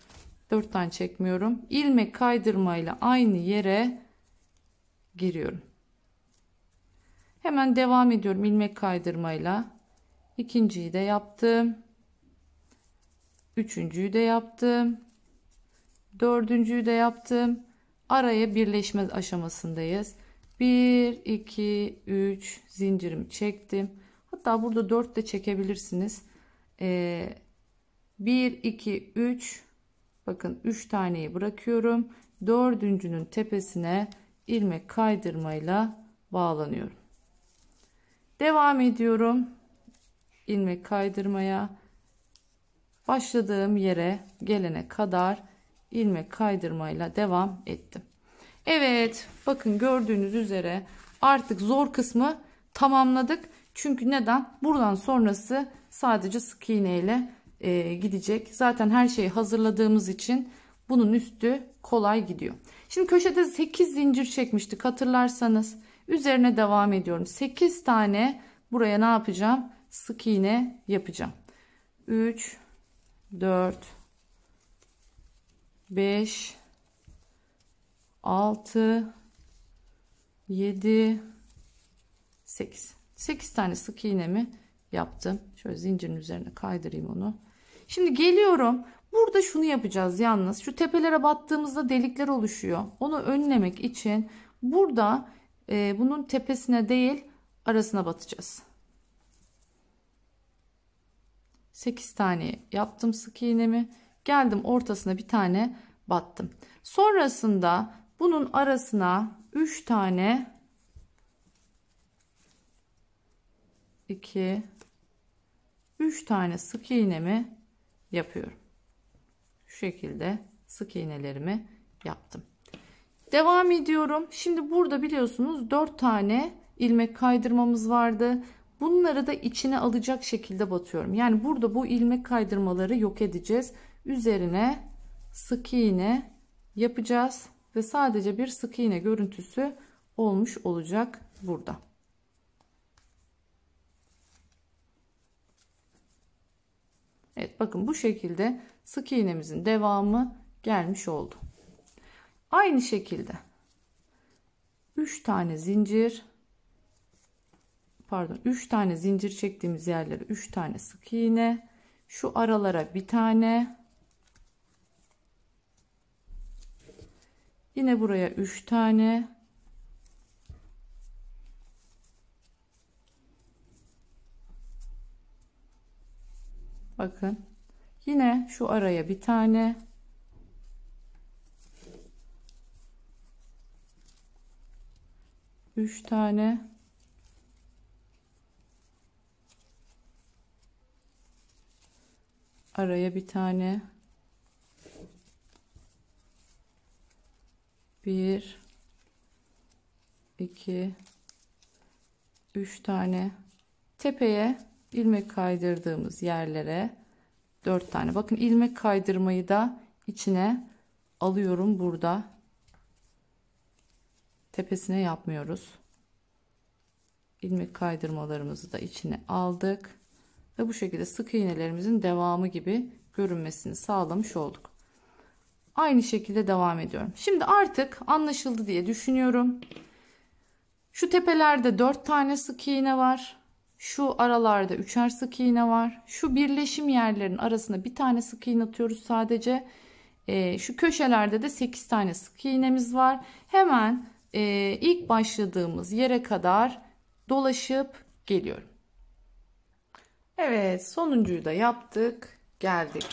4 tane çekmiyorum. İlmek kaydırmayla aynı yere giriyorum. Hemen devam ediyorum ilmek kaydırmayla. İkinciyi de yaptım. Üçüncüyü de yaptım. Dördüncüyü de yaptım. Araya birleşme aşamasındayız. 1, 2, 3 zincirimi çektim. Hatta burada 4 de çekebilirsiniz. 1, 2, 3. Bakın 3 taneyi bırakıyorum. Dördüncünün tepesine ilmek kaydırmayla bağlanıyorum. Devam ediyorum. İlmek kaydırmaya. Başladığım yere gelene kadar ilmek kaydırmayla devam ettim. Evet, bakın gördüğünüz üzere artık zor kısmı tamamladık. Çünkü neden? Buradan sonrası sadece sık iğne ile gidecek. Zaten her şeyi hazırladığımız için bunun üstü kolay gidiyor. Şimdi köşede 8 zincir çekmiştik hatırlarsanız. Üzerine devam ediyorum. 8 tane buraya ne yapacağım? Sık iğne yapacağım. 3, 4, 5, 6, 7, 8. 8 tane sık iğnemi yaptım. Şöyle zincirin üzerine kaydırayım onu. Şimdi geliyorum. Burada şunu yapacağız yalnız. Şu tepelere battığımızda delikler oluşuyor. Onu önlemek için burada bunun tepesine değil arasına batacağız. 8 tane yaptım sık iğnemi. Geldim ortasına bir tane battım. Sonrasında bunun arasına 3 tane 2 3 tane sık iğnemi yapıyorum. Şu şekilde sık iğnelerimi yaptım. Devam ediyorum. Şimdi burada biliyorsunuz 4 tane ilmek kaydırmamız vardı. Bunları da içine alacak şekilde batıyorum. Yani burada bu ilmek kaydırmaları yok edeceğiz. Üzerine sık iğne yapacağız ve sadece bir sık iğne görüntüsü olmuş olacak burada. Evet, bakın bu şekilde sık iğnemizin devamı gelmiş oldu. Aynı şekilde 3 tane zincir, pardon 3 tane zincir çektiğimiz yerlere 3 tane sık iğne, şu aralara bir tane, yine buraya 3 tane, bakın yine şu araya bir tane, üç tane, araya bir tane, bir, iki, üç tane, tepeye ilmek kaydırdığımız yerlere 4 tane. Bakın ilmek kaydırmayı da içine alıyorum burada. Tepesine yapmıyoruz. İlmek kaydırmalarımızı da içine aldık. Ve bu şekilde sık iğnelerimizin devamı gibi görünmesini sağlamış olduk. Aynı şekilde devam ediyorum. Şimdi artık anlaşıldı diye düşünüyorum. Şu tepelerde 4 tane sık iğne var. Şu aralarda 3'er sık iğne var. Şu birleşim yerlerin arasına bir tane sık iğne atıyoruz sadece. Şu köşelerde de 8 tane sık iğnemiz var. Hemen ilk başladığımız yere kadar dolaşıp geliyorum. Evet, sonuncuyu da yaptık, geldik.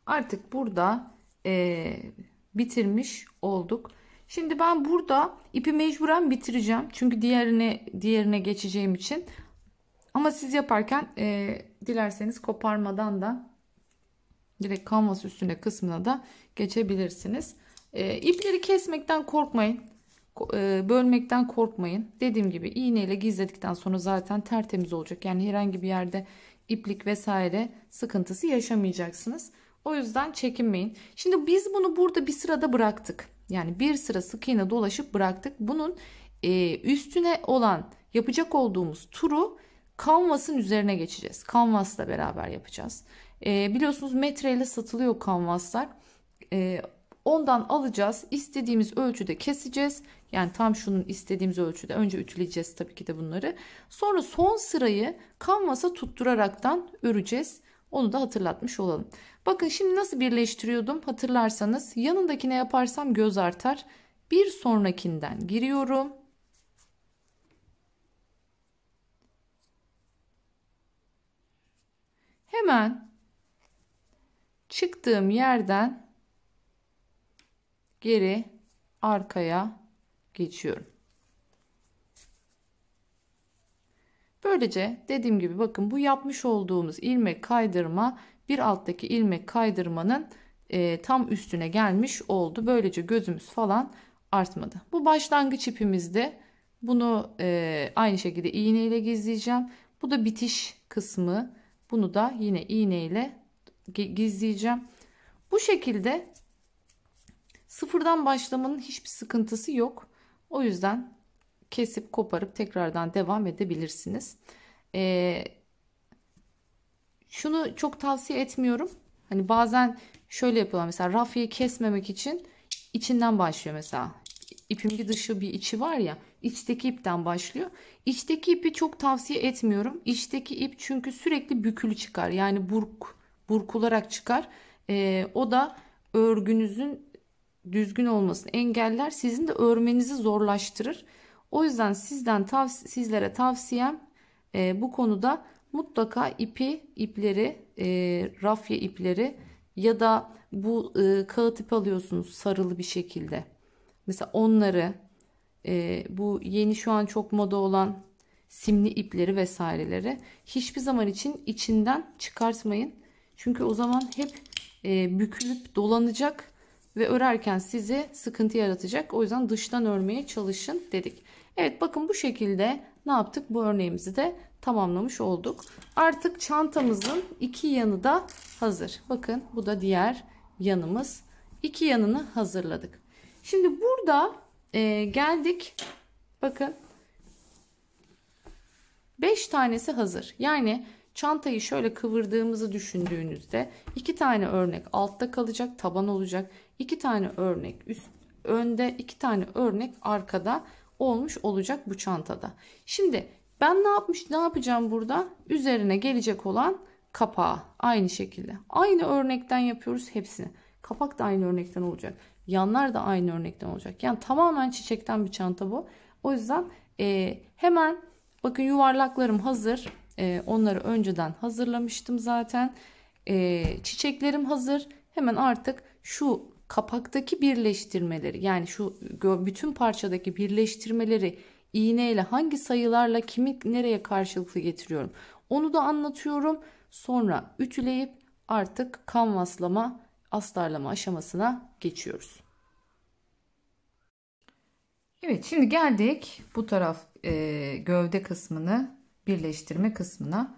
Artık burada bitirmiş olduk. Şimdi ben burada ipi mecburen bitireceğim. Çünkü diğerine geçeceğim için. Ama siz yaparken dilerseniz koparmadan da direkt kanvas üstüne kısmına da geçebilirsiniz. İpleri kesmekten korkmayın. Bölmekten korkmayın. Dediğim gibi iğneyle gizledikten sonra zaten tertemiz olacak. Yani herhangi bir yerde iplik vesaire sıkıntısı yaşamayacaksınız. O yüzden çekinmeyin. Şimdi biz bunu burada bir sırada bıraktık. Yani bir sıra sık iğne dolaşıp bıraktık. Bunun üstüne olan yapacak olduğumuz turu kanvasın üzerine geçeceğiz. Kanvasla beraber yapacağız. Biliyorsunuz metreyle satılıyor kanvaslar. Ondan alacağız. İstediğimiz ölçüde keseceğiz. Yani tam şunun istediğimiz ölçüde. Önce ütüleyeceğiz tabii ki de bunları. Sonra son sırayı kanvasa tutturaraktan öreceğiz. Onu da hatırlatmış olalım. Bakın şimdi nasıl birleştiriyordum hatırlarsanız. Yanındakine yaparsam göz artar. Bir sonrakinden giriyorum. Hemen çıktığım yerden geri arkaya geçiyorum. Böylece dediğim gibi bakın, bu yapmış olduğumuz ilmek kaydırma bir alttaki ilmek kaydırmanın tam üstüne gelmiş oldu. Böylece gözümüz falan artmadı. Bu başlangıç ipimizde. Bunu aynı şekilde iğne ile gizleyeceğim. Bu da bitiş kısmı. Bunu da yine iğne ile gizleyeceğim. Bu şekilde sıfırdan başlamanın hiçbir sıkıntısı yok. O yüzden kesip koparıp tekrardan devam edebilirsiniz. Şunu çok tavsiye etmiyorum. Hani bazen şöyle yapıyorlar. Mesela rafyayı kesmemek için içinden başlıyor mesela. İpin bir dışı bir içi var ya. İçteki ipten başlıyor. İçteki ipi çok tavsiye etmiyorum. İçteki ip çünkü sürekli bükülü çıkar. Yani burkularak çıkar. O da örgünüzün düzgün olmasını engeller. Sizin de örmenizi zorlaştırır. O yüzden sizlere tavsiyem bu konuda mutlaka ipleri, rafya ipleri ya da bu kağıt ip alıyorsunuz sarılı bir şekilde. Mesela onları, bu yeni şu an çok moda olan simli ipleri vesaireleri hiçbir zaman için içinden çıkartmayın. Çünkü o zaman hep bükülüp dolanacak ve örerken size sıkıntı yaratacak. O yüzden dıştan örmeye çalışın dedik. Evet, bakın bu şekilde ne yaptık? Bu örneğimizi de tamamlamış olduk. Artık çantamızın iki yanı da hazır. Bakın, bu da diğer yanımız. İki yanını hazırladık. Şimdi burada geldik. Bakın 5 tanesi hazır. Yani çantayı şöyle kıvırdığımızı düşündüğünüzde 2 tane örnek altta kalacak, taban olacak. 2 tane örnek önde, 2 tane örnek arkada olmuş olacak bu çantada. Şimdi ben ne yapacağım burada? Üzerine gelecek olan kapağı aynı şekilde. Aynı örnekten yapıyoruz hepsini. Kapak da aynı örnekten olacak. Yanlar da aynı örnekten olacak. Yani tamamen çiçekten bir çanta bu. O yüzden hemen bakın, yuvarlaklarım hazır. Onları önceden hazırlamıştım zaten. Çiçeklerim hazır. Hemen artık şu kapaktaki birleştirmeleri, yani şu bütün parçadaki birleştirmeleri iğneyle hangi sayılarla kimi nereye karşılıklı getiriyorum, onu da anlatıyorum. Sonra ütüleyip artık kanvaslama, astarlama aşamasına geçiyoruz. Evet, şimdi geldik bu taraf gövde kısmını birleştirme kısmına.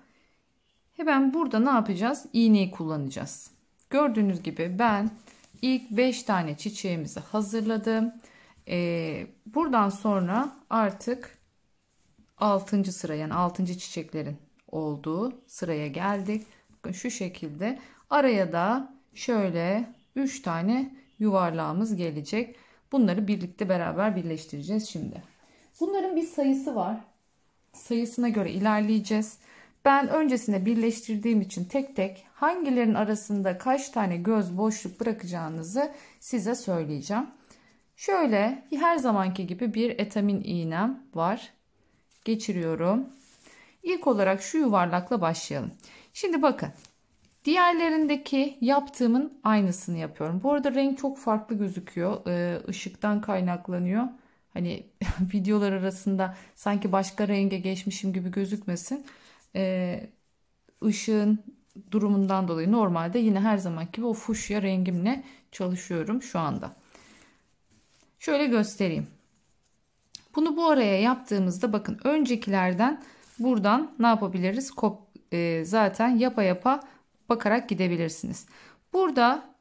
Hemen burada ne yapacağız? İğneyi kullanacağız. Gördüğünüz gibi ben ilk 5 tane çiçeğimizi hazırladım. Buradan sonra artık 6. sıra, yani 6. çiçeklerin olduğu sıraya geldik. Bakın şu şekilde araya da şöyle 3 tane yuvarlağımız gelecek. Bunları birlikte beraber birleştireceğiz şimdi. Bunların bir sayısı var. Sayısına göre ilerleyeceğiz. Ben öncesinde birleştirdiğim için tek tek hangilerinin arasında kaç tane göz boşluk bırakacağınızı size söyleyeceğim. Şöyle her zamanki gibi bir etamin iğnem var. Geçiriyorum. İlk olarak şu yuvarlakla başlayalım. Şimdi bakın. Diğerlerindeki yaptığımın aynısını yapıyorum. Bu arada renk çok farklı gözüküyor. Işıktan kaynaklanıyor. Hani videolar arasında sanki başka renge geçmişim gibi gözükmesin. Işığın durumundan dolayı normalde yine her zamanki gibi o fuşya rengimle çalışıyorum şu anda. Şöyle göstereyim. Bunu bu araya yaptığımızda bakın, öncekilerden buradan ne yapabiliriz? Zaten yapa bakarak gidebilirsiniz. Burada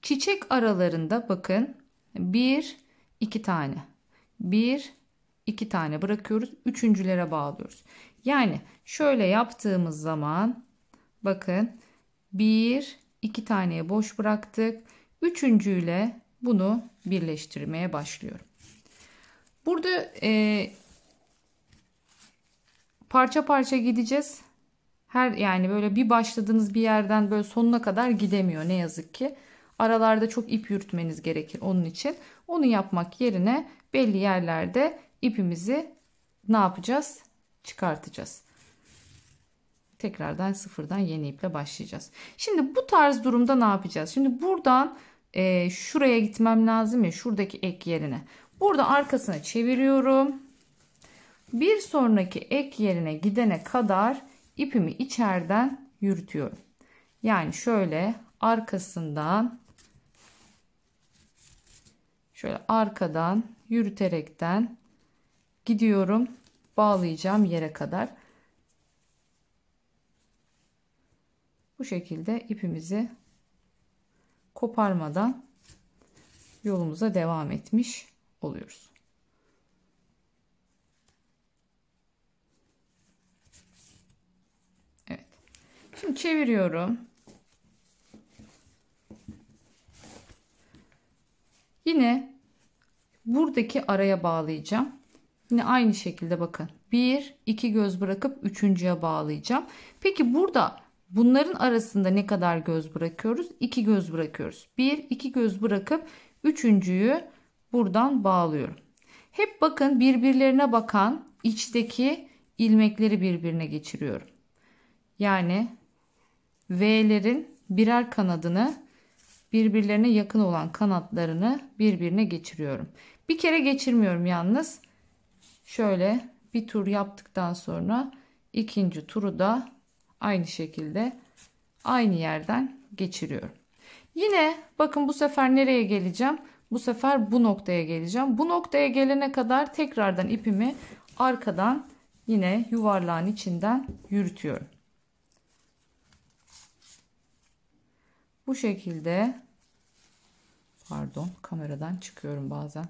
çiçek aralarında bakın 1 2 tane 1 2 tane bırakıyoruz. Üçüncülere bağlıyoruz. Yani şöyle yaptığımız zaman bakın 1 2 taneye boş bıraktık. Üçüncüyle bunu birleştirmeye başlıyorum. Burada parça parça gideceğiz. Yani böyle bir başladığınız bir yerden böyle sonuna kadar gidemiyor ne yazık ki. Aralarda çok ip yürütmeniz gerekir onun için. Onu yapmak yerine belli yerlerde ipimizi ne yapacağız? Çıkartacağız. tekrardan sıfırdan yeni iple başlayacağız. Şimdi bu tarz durumda ne yapacağız? Şimdi buradan şuraya gitmem lazım ya, şuradaki ek yerine. Burada arkasına çeviriyorum. Bir sonraki ek yerine gidene kadar ipimi içeriden yürütüyorum. Yani şöyle arkasından, şöyle arkadan yürüterekten gidiyorum. Bağlayacağım yere kadar. Bu şekilde ipimizi koparmadan yolumuza devam etmiş oluyoruz. Evet. Şimdi çeviriyorum. Yine buradaki araya bağlayacağım. Yine aynı şekilde bakın. 1, 2 göz bırakıp üçüncüye bağlayacağım. Peki burada bunların arasında ne kadar göz bırakıyoruz? 2 göz bırakıyoruz. 1, 2 göz bırakıp üçüncüyü buradan bağlıyorum. Hep bakın birbirlerine bakan içteki ilmekleri birbirine geçiriyorum. Yani V'lerin birer kanadını, birbirlerine yakın olan kanatlarını birbirine geçiriyorum. Bir kere geçirmiyorum yalnız. Şöyle bir tur yaptıktan sonra ikinci turu da aynı şekilde aynı yerden geçiriyorum. Yine bakın bu sefer nereye geleceğim? Bu sefer bu noktaya geleceğim. Bu noktaya gelene kadar tekrardan ipimi arkadan yine yuvarlağın içinden yürütüyorum. Bu şekilde, pardon, kameradan çıkıyorum bazen.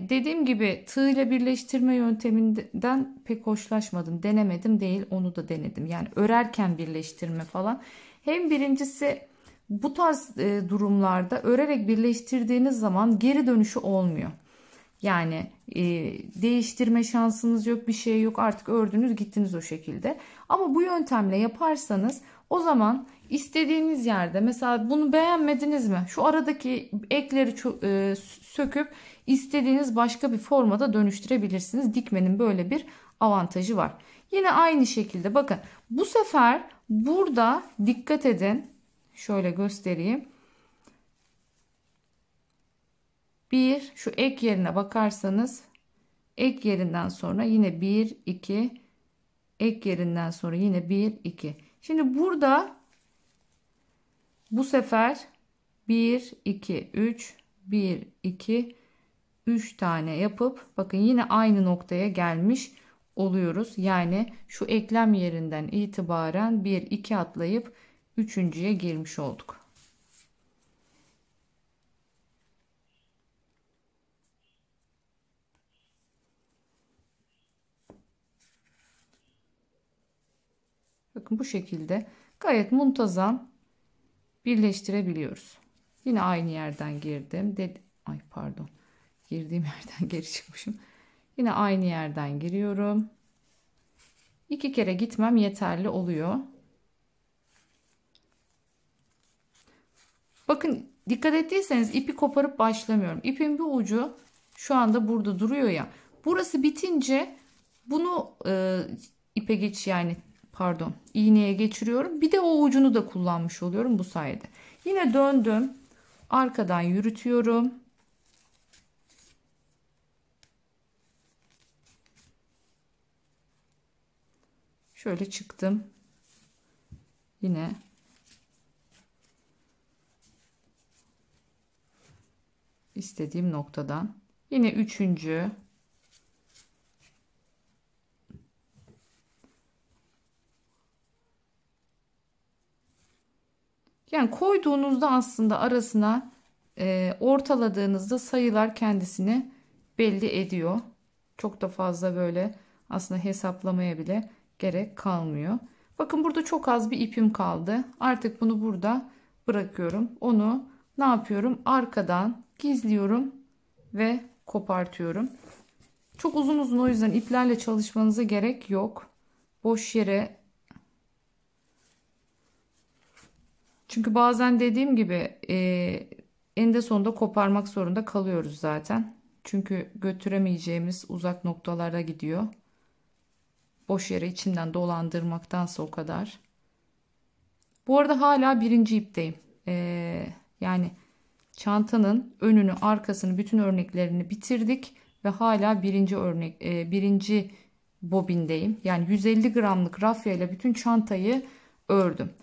Dediğim gibi tığ ile birleştirme yönteminden pek hoşlaşmadım. Denemedim değil, onu da denedim. Yani örerken birleştirme falan. Hem birincisi bu tarz durumlarda örerek birleştirdiğiniz zaman geri dönüşü olmuyor. Yani değiştirme şansınız yok, bir şey yok, artık ördünüz gittiniz o şekilde. Ama bu yöntemle yaparsanız o zaman istediğiniz yerde, mesela bunu beğenmediniz mi? Şu aradaki ekleri söküp istediğiniz başka bir formada dönüştürebilirsiniz. Dikmenin böyle bir avantajı var. Yine aynı şekilde bakın bu sefer burada dikkat edin. Şöyle göstereyim. Bir, şu ek yerine bakarsanız ek yerinden sonra yine 1 2, ek yerinden sonra yine 1 2. Şimdi burada bu sefer 1 2 3 1 2 3 tane yapıp bakın yine aynı noktaya gelmiş oluyoruz. Yani şu eklem yerinden itibaren 1 2 atlayıp üçüncüye girmiş olduk. Bakın bu şekilde gayet muntazam birleştirebiliyoruz. Yine aynı yerden girdim. Ay pardon. Girdiğim yerden geri çıkmışım. Yine aynı yerden giriyorum. 2 kere gitmem yeterli oluyor. Bakın dikkat ettiyseniz ipi koparıp başlamıyorum. İpin bir ucu şu anda burada duruyor ya. Burası bitince bunu ipe geç, yani pardon, iğneye geçiriyorum. Bir de o ucunu da kullanmış oluyorum bu sayede. Yine döndüm. Arkadan yürütüyorum. Şöyle çıktım. Yine istediğim noktadan. Yine üçüncü. Yani koyduğunuzda aslında arasına ortaladığınızda sayılar kendisini belli ediyor. Çok da fazla böyle aslında hesaplamaya bile gerek kalmıyor. Bakın burada çok az bir ipim kaldı. Artık bunu burada bırakıyorum. Onu ne yapıyorum? Arkadan gizliyorum ve kopartıyorum. Çok uzun uzun o yüzden iplerle çalışmanıza gerek yok. Boş yere. Çünkü bazen dediğim gibi eninde sonunda koparmak zorunda kalıyoruz zaten. Çünkü götüremeyeceğimiz uzak noktalara gidiyor. Boş yere içinden dolandırmaktansa o kadar. Bu arada hala birinci ipteyim. Yani çantanın önünü, arkasını, bütün örneklerini bitirdik ve hala birinci bobindeyim. Yani 150 gramlık rafya ile bütün çantayı ördüm.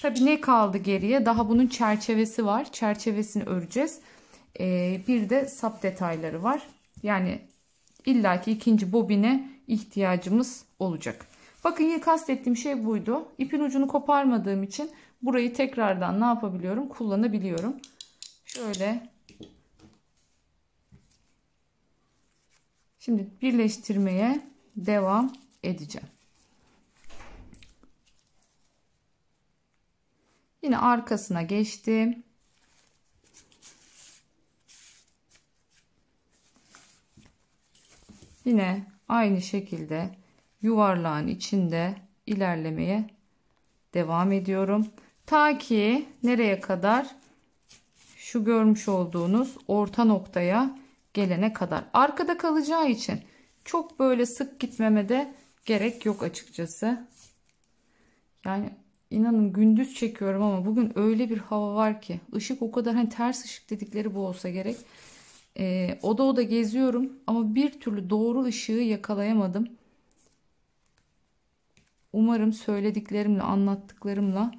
Tabii ne kaldı geriye? Daha bunun çerçevesi var. Çerçevesini öreceğiz. Bir de sap detayları var. Yani illaki ikinci bobine ihtiyacımız olacak. Bakın yine kastettiğim şey buydu. İpin ucunu koparmadığım için burayı tekrardan ne yapabiliyorum? Kullanabiliyorum. Şöyle. Şimdi birleştirmeye devam edeceğim. Yine arkasına geçtim. Yine aynı şekilde yuvarlağın içinde ilerlemeye devam ediyorum. Ta ki nereye kadar? Şu görmüş olduğunuz orta noktaya gelene kadar. Arkada kalacağı için çok böyle sık gitmeme de gerek yok açıkçası. Yani inanın gündüz çekiyorum ama bugün öyle bir hava var ki ışık o kadar, hani ters ışık dedikleri bu olsa gerek. Oda geziyorum ama bir türlü doğru ışığı yakalayamadım. Umarım söylediklerimle, anlattıklarımla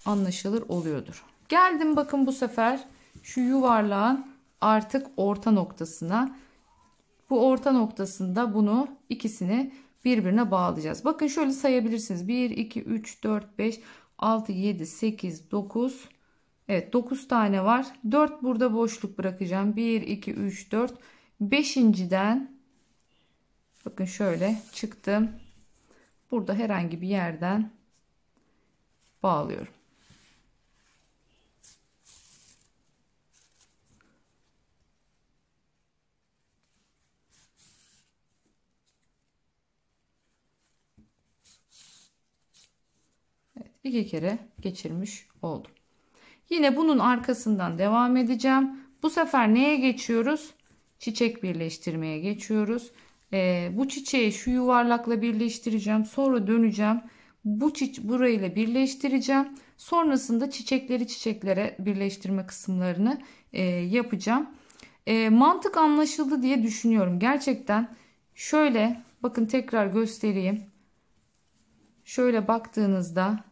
anlaşılır oluyordur. Geldim bakın bu sefer şu yuvarlağın artık orta noktasına. Bu orta noktasında bunu ikisini birbirine bağlayacağız. Bakın şöyle sayabilirsiniz. 1, 2, 3, 4, 5, 6, 7, 8, 9. Evet, 9 tane var. 4 burada boşluk bırakacağım. 1, 2, 3, 4. 5.'den bakın şöyle çıktım. Burada herhangi bir yerden bağlıyorum. Evet, 2 kere geçirmiş oldum. Yine bunun arkasından devam edeceğim. Bu sefer neye geçiyoruz? Çiçek birleştirmeye geçiyoruz. Bu çiçeği şu yuvarlakla birleştireceğim. Sonra döneceğim. Burayla birleştireceğim. Sonrasında çiçekleri çiçeklere birleştirme kısımlarını yapacağım. Mantık anlaşıldı diye düşünüyorum. Gerçekten şöyle bakın, tekrar göstereyim. Şöyle baktığınızda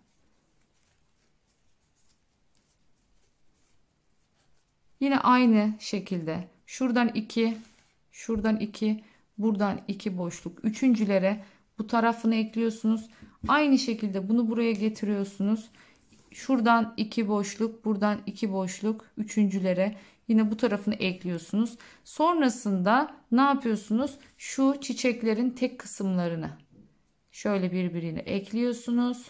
yine aynı şekilde şuradan 2, şuradan 2, buradan 2 boşluk. Üçüncülere bu tarafını ekliyorsunuz. Aynı şekilde bunu buraya getiriyorsunuz. Şuradan 2 boşluk, buradan 2 boşluk. Üçüncülere yine bu tarafını ekliyorsunuz. Sonrasında ne yapıyorsunuz? Şu çiçeklerin tek kısımlarını şöyle birbirine ekliyorsunuz.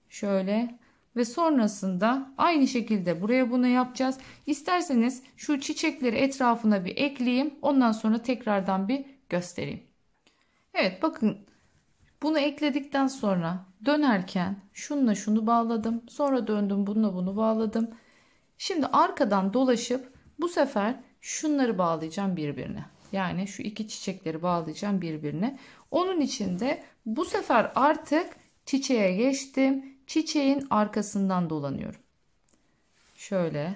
Şöyle. Ve sonrasında aynı şekilde buraya bunu yapacağız. İsterseniz şu çiçekleri etrafına bir ekleyeyim. Ondan sonra tekrardan bir göstereyim. Evet bakın, bunu ekledikten sonra dönerken şununla şunu bağladım. Sonra döndüm, bununla bunu bağladım. Şimdi arkadan dolaşıp bu sefer şunları bağlayacağım birbirine. Yani şu iki çiçekleri bağlayacağım birbirine. Onun için de bu sefer artık çiçeğe geçtim. Çiçeğin arkasından dolanıyorum. Şöyle.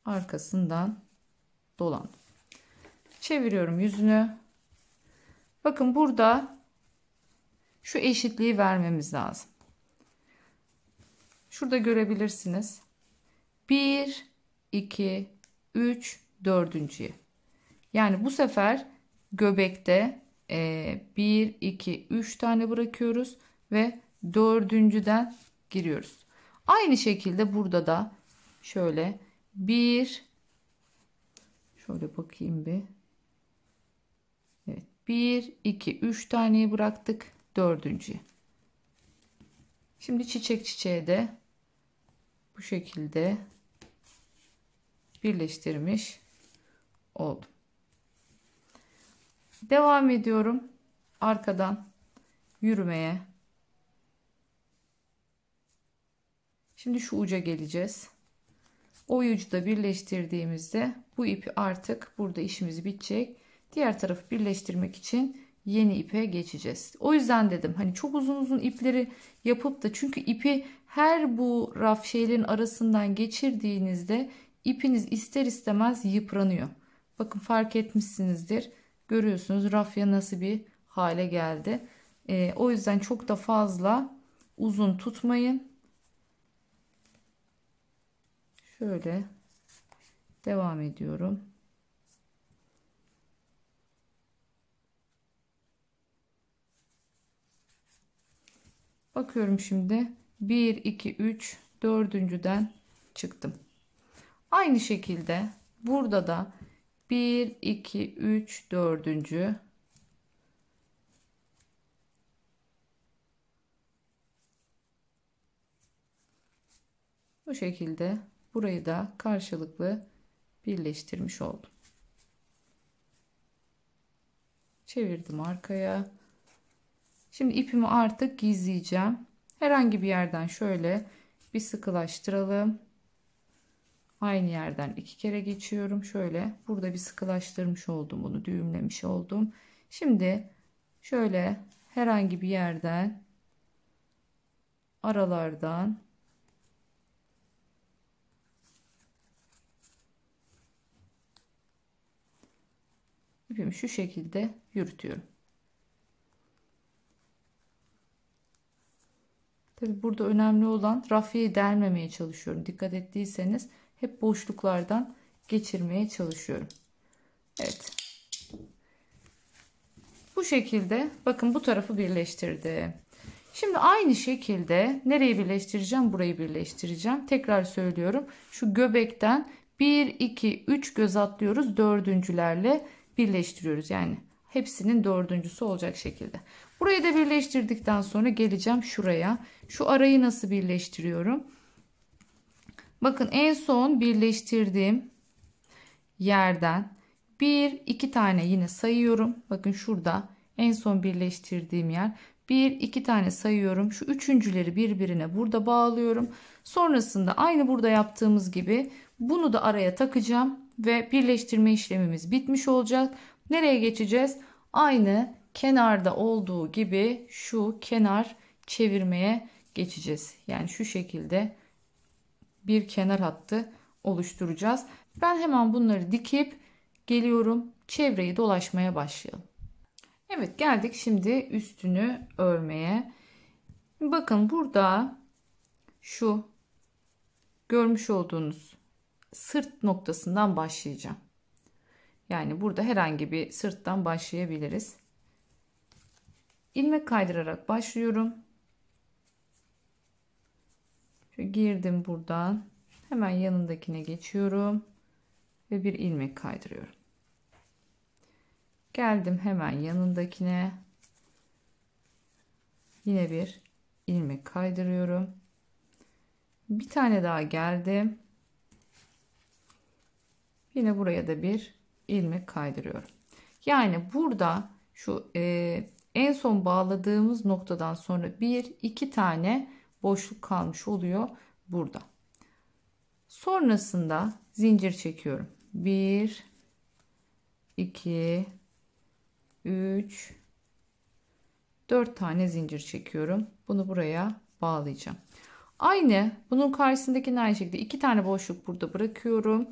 Arkasından dolandım. Çeviriyorum yüzünü. Bakın burada şu eşitliği vermemiz lazım. Şurada görebilirsiniz. 1, 2, 3, dördüncüye. Yani bu sefer göbekte 1, 2, 3 tane bırakıyoruz ve dördüncüden giriyoruz. Aynı şekilde burada da şöyle şöyle bakayım bir. Evet, 1, 2, 3 taneyi bıraktık, dördüncüye. Şimdi çiçeğe de bu şekilde birleştirmiş oldum. Devam ediyorum arkadan yürümeye. Şimdi şu uca geleceğiz. Oyucu da birleştirdiğimizde bu ipi artık burada işimiz bitecek. Diğer tarafı birleştirmek için yeni ipe geçeceğiz. O yüzden dedim hani çok uzun uzun ipleri yapıp da, çünkü ipi her bu raf şeylerin arasından geçirdiğinizde ipiniz ister istemez yıpranıyor. Bakın fark etmişsinizdir. Görüyorsunuz rafya nasıl bir hale geldi. O yüzden çok da fazla uzun tutmayın. Şöyle devam ediyorum. Bakıyorum şimdi 1 2 3 dördüncüden çıktım. Aynı şekilde burada da 1 2 3 dördüncü, bu şekilde burayı da karşılıklı birleştirmiş oldum. Çevirdim arkaya. Şimdi ipimi artık gizleyeceğim. Herhangi bir yerden şöyle bir sıkılaştıralım. Aynı yerden 2 kere geçiyorum. Şöyle burada bir sıkılaştırmış oldum. Bunu düğümlemiş oldum. Şimdi şöyle herhangi bir yerden, aralardan ipimi şu şekilde yürütüyorum. Tabi burada önemli olan rafyayı delmemeye çalışıyorum. Dikkat ettiyseniz hep boşluklardan geçirmeye çalışıyorum. Evet. Bu şekilde bakın bu tarafı birleştirdim. Şimdi aynı şekilde nereyi birleştireceğim? Burayı birleştireceğim. Tekrar söylüyorum. Şu göbekten 1, 2, 3 göz atlıyoruz. Dördüncülerle birleştiriyoruz. Yani hepsinin dördüncüsü olacak şekilde. Burayı da birleştirdikten sonra geleceğim şuraya. Şu arayı nasıl birleştiriyorum? Bakın en son birleştirdiğim yerden 1, 2 tane yine sayıyorum. Bakın şurada en son birleştirdiğim yer. 1, 2 tane sayıyorum. Şu üçüncüleri birbirine burada bağlıyorum. Sonrasında aynı burada yaptığımız gibi bunu da araya takacağım ve birleştirme işlemimiz bitmiş olacak. Nereye geçeceğiz? Aynı kenarda olduğu gibi şu kenar çevirmeye geçeceğiz. Yani şu şekilde bir kenar hattı oluşturacağız. Ben hemen bunları dikip geliyorum. Çevreyi dolaşmaya başlayalım. Evet, geldik şimdi üstünü örmeye. Bakın burada şu görmüş olduğunuz sırt noktasından başlayacağım. Yani burada herhangi bir sırttan başlayabiliriz. İlmek kaydırarak başlıyorum. Şöyle girdim buradan. Hemen yanındakine geçiyorum. Ve bir ilmek kaydırıyorum. Geldim hemen yanındakine. Yine bir ilmek kaydırıyorum. Bir tane daha geldim. Yine buraya da bir ilmek kaydırıyorum. Yani burada şu en son bağladığımız noktadan sonra bir iki tane boşluk kalmış oluyor burada. Sonrasında zincir çekiyorum. 1 2 3 4 tane zincir çekiyorum. Bunu buraya bağlayacağım. Aynı bunun karşısındaki aynı şekilde 2 tane boşluk burada bırakıyorum.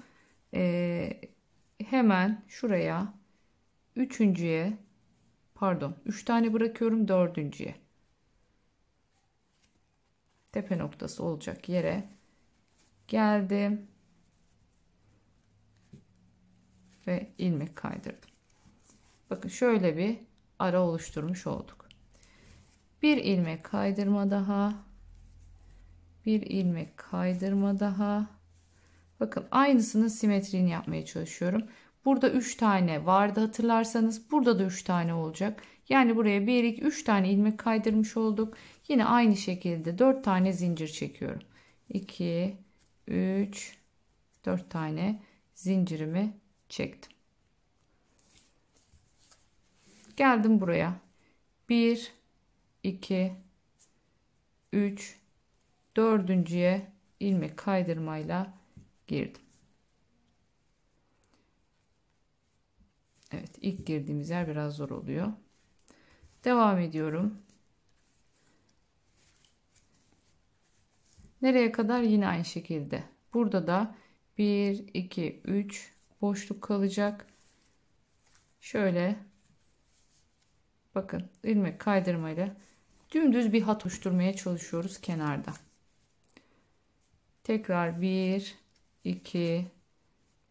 Hemen şuraya üçüncüye, pardon, 3 tane bırakıyorum, dördüncüye, tepe noktası olacak yere geldim ve ilmek kaydırdım. Bakın şöyle bir ara oluşturmuş olduk. Bir ilmek kaydırma daha, bir ilmek kaydırma daha. Bakın aynısının simetriğini yapmaya çalışıyorum. Burada 3 tane vardı hatırlarsanız, burada da 3 tane olacak. Yani buraya 1 2 3 tane ilmek kaydırmış olduk. Yine aynı şekilde 4 tane zincir çekiyorum. 2 3 4 tane zincirimi çektim. Geldim buraya. 1 2 3 dördüncüye ilmek kaydırmayla girdim. Evet, ilk girdiğimiz yer biraz zor oluyor. Devam ediyorum. Nereye kadar? Yine aynı şekilde. Burada da 1 2 3 boşluk kalacak. Şöyle bakın, ilmek kaydırmayla dümdüz bir hat oluşturmaya çalışıyoruz kenarda. Tekrar 1 2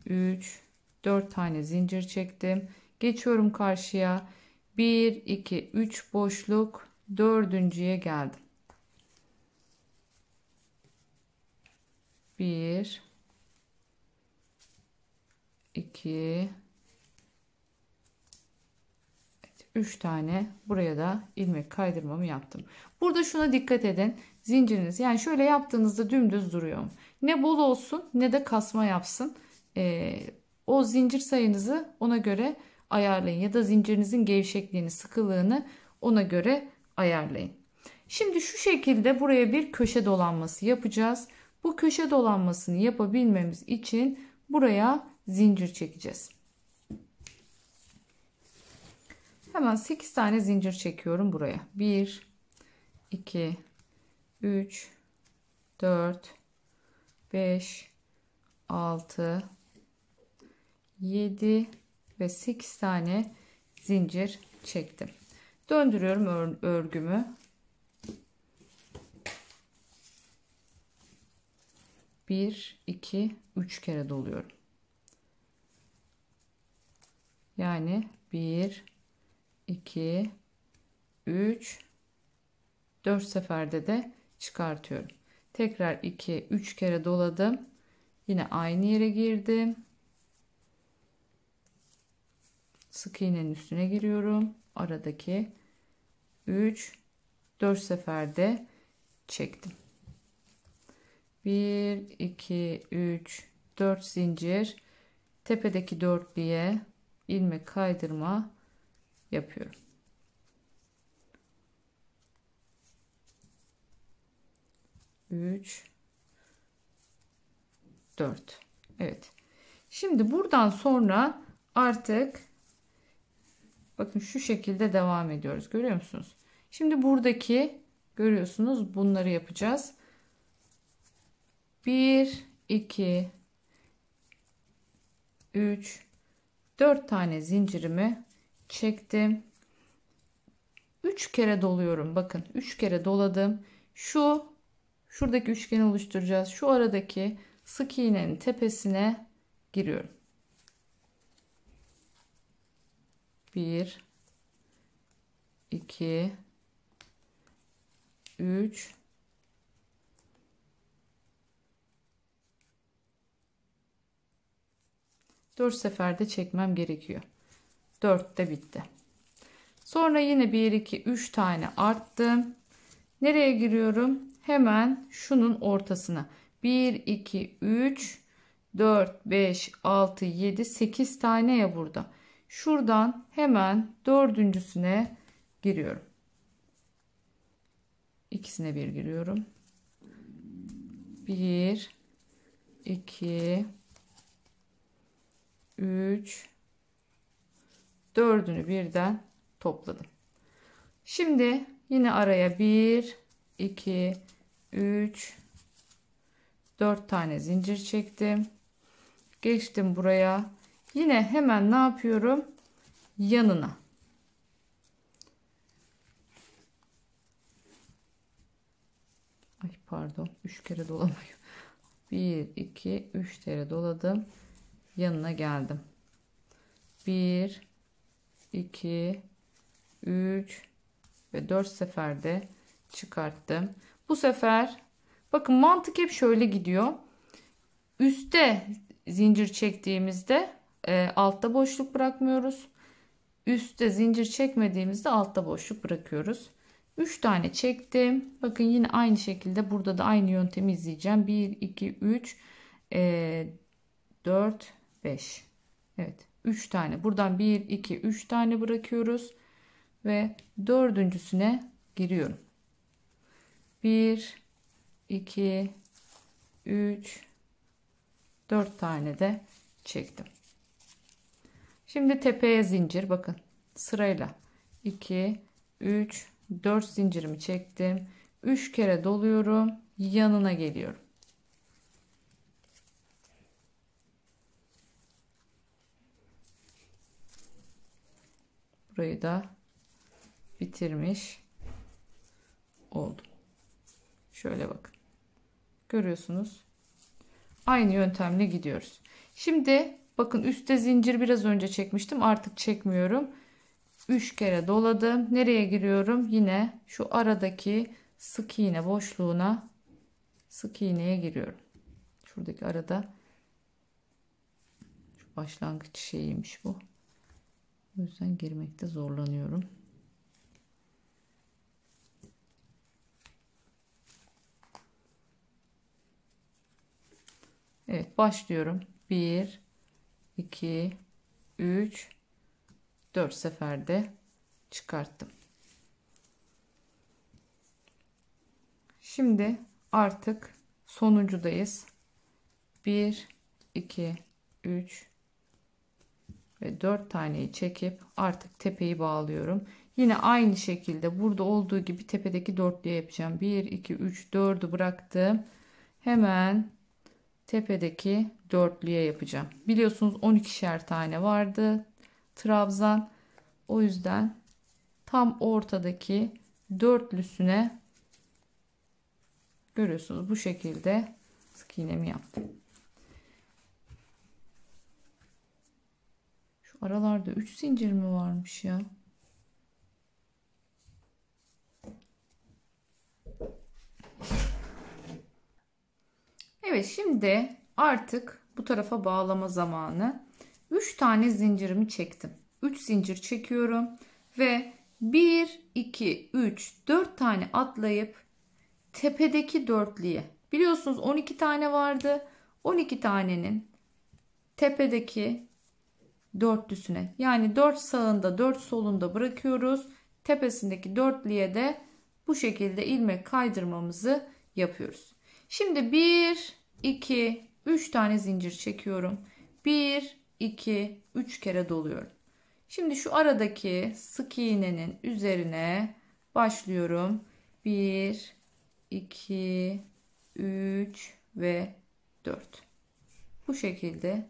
3 4 tane zincir çektim. Geçiyorum karşıya. 1 2 3 boşluk, dördüncüye geldim. 1 2 3 tane, buraya da ilmek kaydırmamı yaptım. Burada şuna dikkat edin. Zinciriniz yani şöyle yaptığınızda dümdüz duruyor. Ne bol olsun ne de kasma yapsın. O zincir sayınızı ona göre ayarlayın. Ya da zincirinizin gevşekliğini, sıkılığını ona göre ayarlayın. Şimdi şu şekilde buraya bir köşe dolanması yapacağız. Bu köşe dolanmasını yapabilmemiz için buraya zincir çekeceğiz. Hemen 8 tane zincir çekiyorum buraya. 1 2 3 4 5 6 7 ve 8 tane zincir çektim. Döndürüyorum örgümü. 1 2 3 kere doluyorum. Yani 1 2 3 4 seferde de çıkartıyorum. Tekrar 2 3 kere doladım. Yine aynı yere girdim. Sık iğnenin üstüne giriyorum. Aradaki 3 4 seferde çektim. 1 2 3 4 zincir, tepedeki dörtlüye ilmek kaydırma yapıyorum. Üç, 4. Evet. Şimdi buradan sonra artık bakın şu şekilde devam ediyoruz. Görüyor musunuz? Şimdi buradaki görüyorsunuz, bunları yapacağız. 1 2 3 4 tane zincirimi çektim. 3 kere doluyorum. Bakın 3 kere doladım. Şuradaki üçgeni oluşturacağız. Şu aradaki sık iğnenin tepesine giriyorum. 1 2 3 4 seferde çekmem gerekiyor. 4 de bitti. Sonra yine 1 2 3 tane arttım. Nereye giriyorum? Hemen şunun ortasına. 1 2 3 4 5 6 7 8 tane ya burada. Şuradan hemen dördüncüsüne giriyorum. İkisine bir giriyorum. 1 2 3 dördünü birden topladım. Şimdi yine araya 1 2 3 4 tane zincir çektim. Geçtim buraya. Yine hemen ne yapıyorum? Yanına. Ay pardon, 3 kere dolamıyor. 1 2 3 kere doladım. Yanına geldim. 1 2 3 ve 4 seferde çıkarttım. Bu sefer bakın mantık hep şöyle gidiyor. Üste zincir çektiğimizde altta boşluk bırakmıyoruz. Üste zincir çekmediğimizde altta boşluk bırakıyoruz. 3 tane çektim. Bakın yine aynı şekilde burada da aynı yöntemi izleyeceğim. 1 2 3 4 5. Evet, 3 tane. Buradan 1 2 3 tane bırakıyoruz ve dördüncüsüne giriyorum. 1 2 3 4 tane de çektim. Şimdi tepeye zincir, bakın sırayla 2 3 4 zincirimi çektim. 3 kere doluyorum, yanına geliyorum. Burayı da bitirmiş oldum. Şöyle bakın. Görüyorsunuz. Aynı yöntemle gidiyoruz. Şimdi bakın, üstte zincir biraz önce çekmiştim. Artık çekmiyorum. 3 kere doladım. Nereye giriyorum? Yine şu aradaki sık iğne boşluğuna, sık iğneye giriyorum. Şuradaki arada, şu başlangıç şeyiymiş bu. O yüzden girmekte zorlanıyorum. Evet, başlıyorum. 1 2 3 4 seferde çıkarttım. Şimdi artık sonuncudayız. 1 2 3 ve 4 taneyi çekip artık tepeyi bağlıyorum. Yine aynı şekilde burada olduğu gibi tepedeki dörtlüye yapacağım. 1 2 3 4'ü bıraktım. Hemen tepedeki dörtlüye yapacağım. Biliyorsunuz 12'şer tane vardı trabzan. O yüzden tam ortadaki dörtlüsüne, görüyorsunuz, bu şekilde sık iğnemi yaptım. Şu aralarda 3 zincir mi varmış ya? Evet, şimdi artık bu tarafa bağlama zamanı. 3 tane zincirimi çektim. 3 zincir çekiyorum ve 1 2 3 4 tane atlayıp tepedeki dörtlüye, biliyorsunuz 12 tane vardı. 12 tanenin tepedeki dörtlüsüne, yani 4 sağında 4 solunda bırakıyoruz. Tepesindeki dörtlüye de bu şekilde ilmek kaydırmamızı yapıyoruz. Şimdi 1 2 3 tane zincir çekiyorum. 1 2 3 kere doluyorum. Şimdi şu aradaki sık iğnenin üzerine başlıyorum. 1 2 3 ve 4. Bu şekilde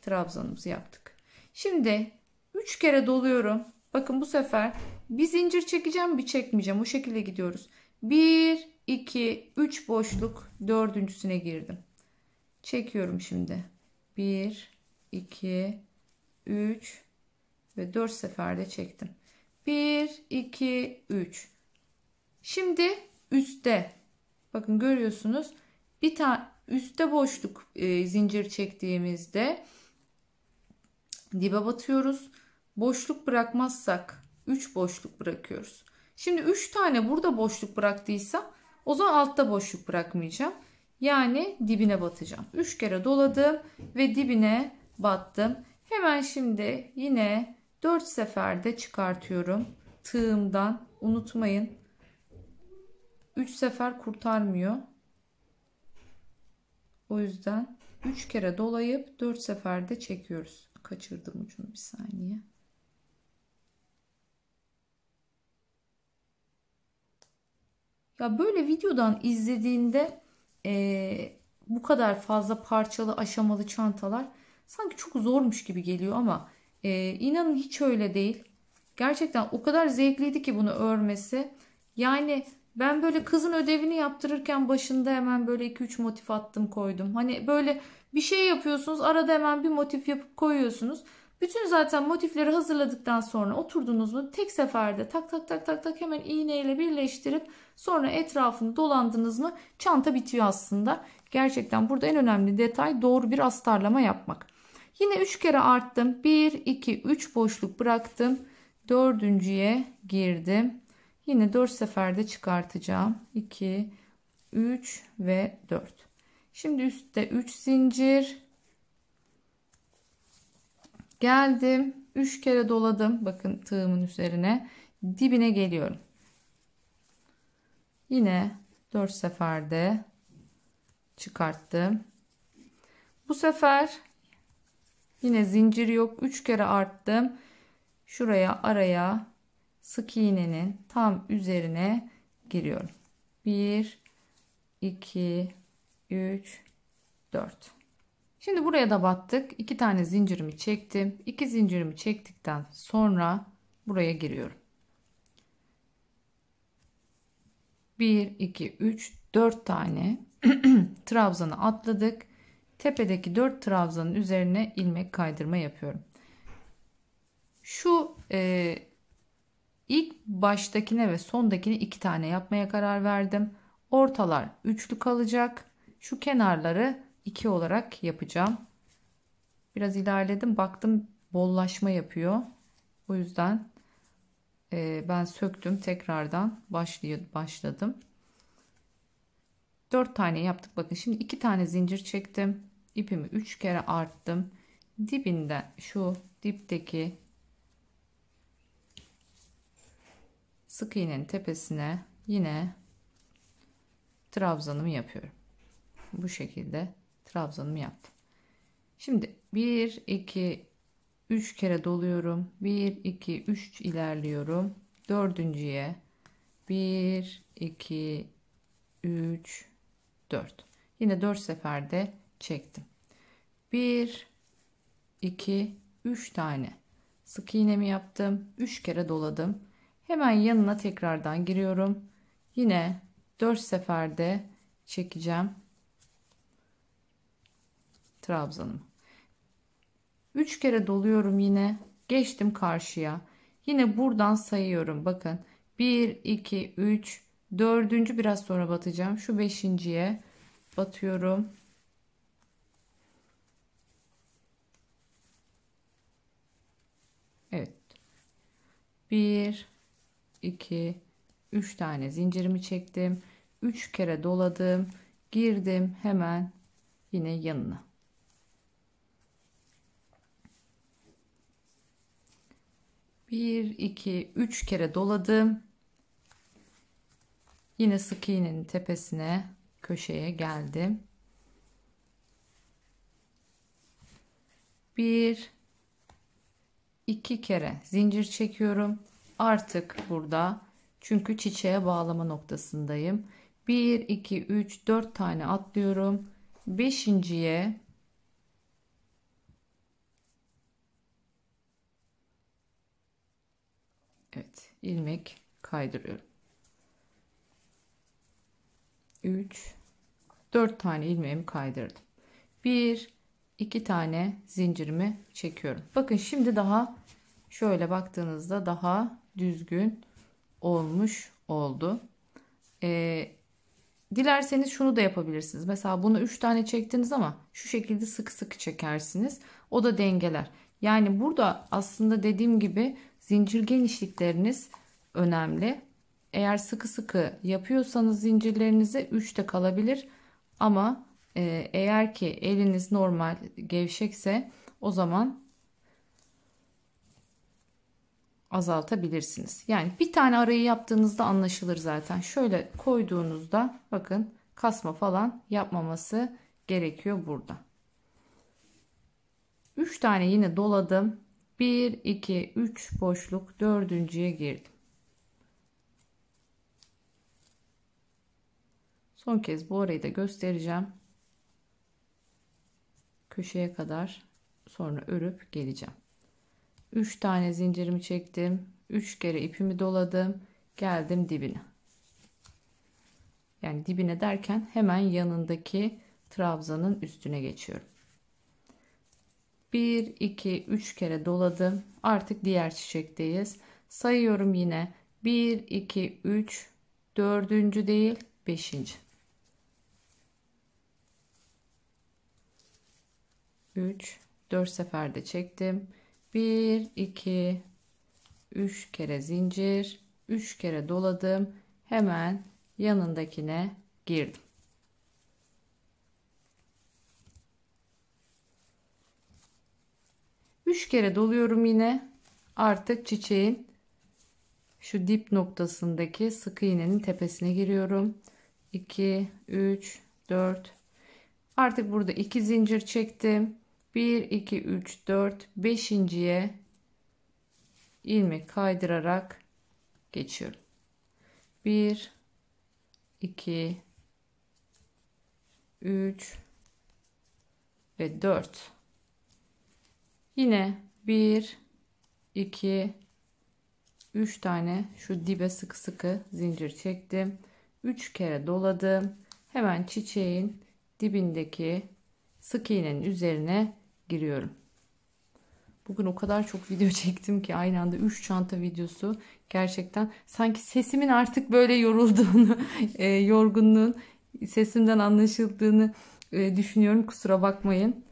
trabzanımızı yaptık. Şimdi 3 kere doluyorum. Bakın bu sefer bir zincir çekeceğim, bir çekmeyeceğim. O şekilde gidiyoruz. 1 2 3 boşluk, dördüncüsüne girdim. Çekiyorum şimdi. 1 2 3 ve 4 seferde çektim. 1 2 3. Şimdi üstte, bakın görüyorsunuz, bir tane üstte boşluk zincir çektiğimizde dibe batıyoruz. Boşluk bırakmazsak 3 boşluk bırakıyoruz. Şimdi 3 tane burada boşluk bıraktıysa o zaman altta boşluk bırakmayacağım. Yani dibine batacağım. 3 kere doladım ve dibine battım. Hemen şimdi yine 4 seferde çıkartıyorum. Tığımdan unutmayın. 3 sefer kurtarmıyor. O yüzden 3 kere dolayıp 4 seferde çekiyoruz. Kaçırdım ucunu, bir saniye. Ya böyle videodan izlediğinde bu kadar fazla parçalı, aşamalı çantalar sanki çok zormuş gibi geliyor ama inanın hiç öyle değil. Gerçekten o kadar zevkliydi ki bunu örmesi. Yani ben böyle kızın ödevini yaptırırken başında hemen böyle 2-3 motif attım, koydum. Hani böyle bir şey yapıyorsunuz, arada hemen bir motif yapıp koyuyorsunuz. Bütün zaten motifleri hazırladıktan sonra oturdunuz mu tek seferde tak tak tak tak tak hemen iğneyle birleştirip sonra etrafını dolandınız mı çanta bitiyor aslında. Gerçekten burada en önemli detay doğru bir astarlama yapmak. Yine 3 kere arttım. 1 2 3 boşluk bıraktım. Dördüncüye girdim. Yine 4 seferde çıkartacağım. 2 3 ve 4. Şimdi üstte 3 zincir. Geldim. 3 kere doladım. Bakın tığımın üzerine. Dibine geliyorum. Yine 4 seferde çıkarttım. Bu sefer yine zincir yok. 3 kere arttım. Şuraya araya sık iğnenin tam üzerine giriyorum. 1 2 3 4. Şimdi buraya da battık. 2 tane zincirimi çektim. 2 zincirimi çektikten sonra buraya giriyorum. 1 2 3 4 tane trabzanı atladık. Tepedeki 4 trabzanın üzerine ilmek kaydırma yapıyorum. Şu ilk baştakine ve sondakine 2 tane yapmaya karar verdim. Ortalar üçlü kalacak. Şu kenarları 2 olarak yapacağım. Biraz ilerledim, baktım bollaşma yapıyor. O yüzden ben söktüm, tekrardan başladım. 4 tane yaptık. Bakın şimdi 2 tane zincir çektim. İpimi 3 kere arttım. Dibinden şu dipteki sık iğnenin tepesine yine trabzanımı yapıyorum. Bu şekilde trabzanımı yaptım. Şimdi 1 2 3 kere doluyorum. 1 2 3 ilerliyorum. Dördüncüye 1 2 3 4. Yine 4 seferde çektim. 1 2 3 tane sık iğnemi yaptım. 3 kere doladım. Hemen yanına tekrardan giriyorum. Yine 4 seferde çekeceğim trabzanımı. 3 kere doluyorum, yine geçtim karşıya. Yine buradan sayıyorum. Bakın 1 2 3 dördüncü biraz sonra batacağım. Şu beşinciye batıyorum. Evet. 1 2 3 tane zincirimi çektim. 3 kere doladım. Girdim hemen yine yanına. 1 2 3 kere doladım. Yine sık iğnenin tepesine, köşeye geldim. 1 2 kere zincir çekiyorum. Artık burada, çünkü çiçeğe bağlama noktasındayım. 1 2 3 4 tane atlıyorum. Beşinciye evet, ilmek kaydırıyorum. 3 4 tane ilmeğimi kaydırdım. 1 2 tane zincirimi çekiyorum. Bakın şimdi daha şöyle baktığınızda daha düzgün olmuş oldu. Dilerseniz şunu da yapabilirsiniz. Mesela bunu 3 tane çektiniz ama şu şekilde sık sık çekersiniz. O da dengeler. Yani burada aslında dediğim gibi zincir genişlikleriniz önemli. Eğer sıkı sıkı yapıyorsanız zincirlerinize 3'te kalabilir. Ama eğer ki eliniz normal gevşekse o zaman azaltabilirsiniz. Yani bir tane arayı yaptığınızda anlaşılır zaten. Şöyle koyduğunuzda bakın kasma falan yapmaması gerekiyor burada. 3 tane yine doladım. 1 2 3 boşluk, dördüncüye girdim. Son kez bu arayı da göstereceğim. Köşeye kadar sonra örüp geleceğim. 3 tane zincirimi çektim. 3 kere ipimi doladım. Geldim dibine. Yani dibine derken hemen yanındaki trabzanın üstüne geçiyorum. 1 2 3 kere doladım. Artık diğer çiçekteyiz. Sayıyorum yine. 1 2 3 dördüncü değil, beşinci. 3 4 seferde çektim. 1 2 3 kere zincir, 3 kere doladım. Hemen yanındakine girdim. Üç kere doluyorum yine. Artık çiçeğin şu dip noktasındaki sık iğnenin tepesine giriyorum. 2 3 4 Artık burada 2 zincir çektim. 1 2 3 4 5.'ye ilmek kaydırarak geçiyorum. 1 2 3 ve 4. Yine 1 2 3 tane şu dibe sıkı sıkı zincir çektim. 3 kere doladım. Hemen çiçeğin dibindeki sık iğnenin üzerine giriyorum. Bugün o kadar çok video çektim ki aynı anda 3 çanta videosu, gerçekten sanki sesimin artık böyle yorulduğunu, yorgunluğun sesimden anlaşıldığını düşünüyorum. Kusura bakmayın.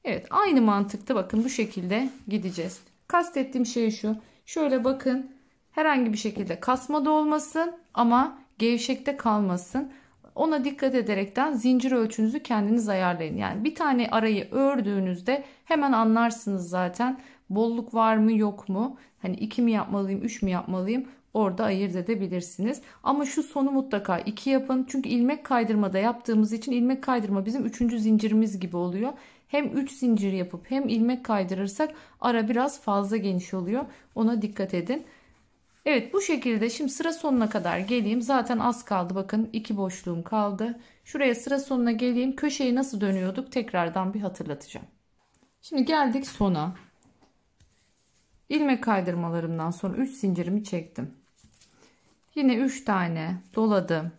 Evet, aynı mantıkta bakın bu şekilde gideceğiz. Kastettiğim şey şu. Şöyle bakın, herhangi bir şekilde kasma da olmasın ama gevşekte kalmasın. Ona dikkat ederekten zincir ölçünüzü kendiniz ayarlayın. Yani bir tane arayı ördüğünüzde hemen anlarsınız zaten bolluk var mı yok mu. Hani 2 mi yapmalıyım, 3 mü yapmalıyım, orada ayırt edebilirsiniz. Ama şu sonu mutlaka 2 yapın. Çünkü ilmek kaydırmada yaptığımız için ilmek kaydırma bizim 3. zincirimiz gibi oluyor. Hem 3 zincir yapıp hem ilmek kaydırırsak ara biraz fazla geniş oluyor. Ona dikkat edin. Evet, bu şekilde şimdi sıra sonuna kadar geleyim. Zaten az kaldı. Bakın 2 boşluğum kaldı. Şuraya sıra sonuna geleyim. Köşeyi nasıl dönüyorduk tekrardan bir hatırlatacağım. Şimdi geldik sona. İlmek kaydırmalarımdan sonra 3 zincirimi çektim. Yine 3 tane doladım.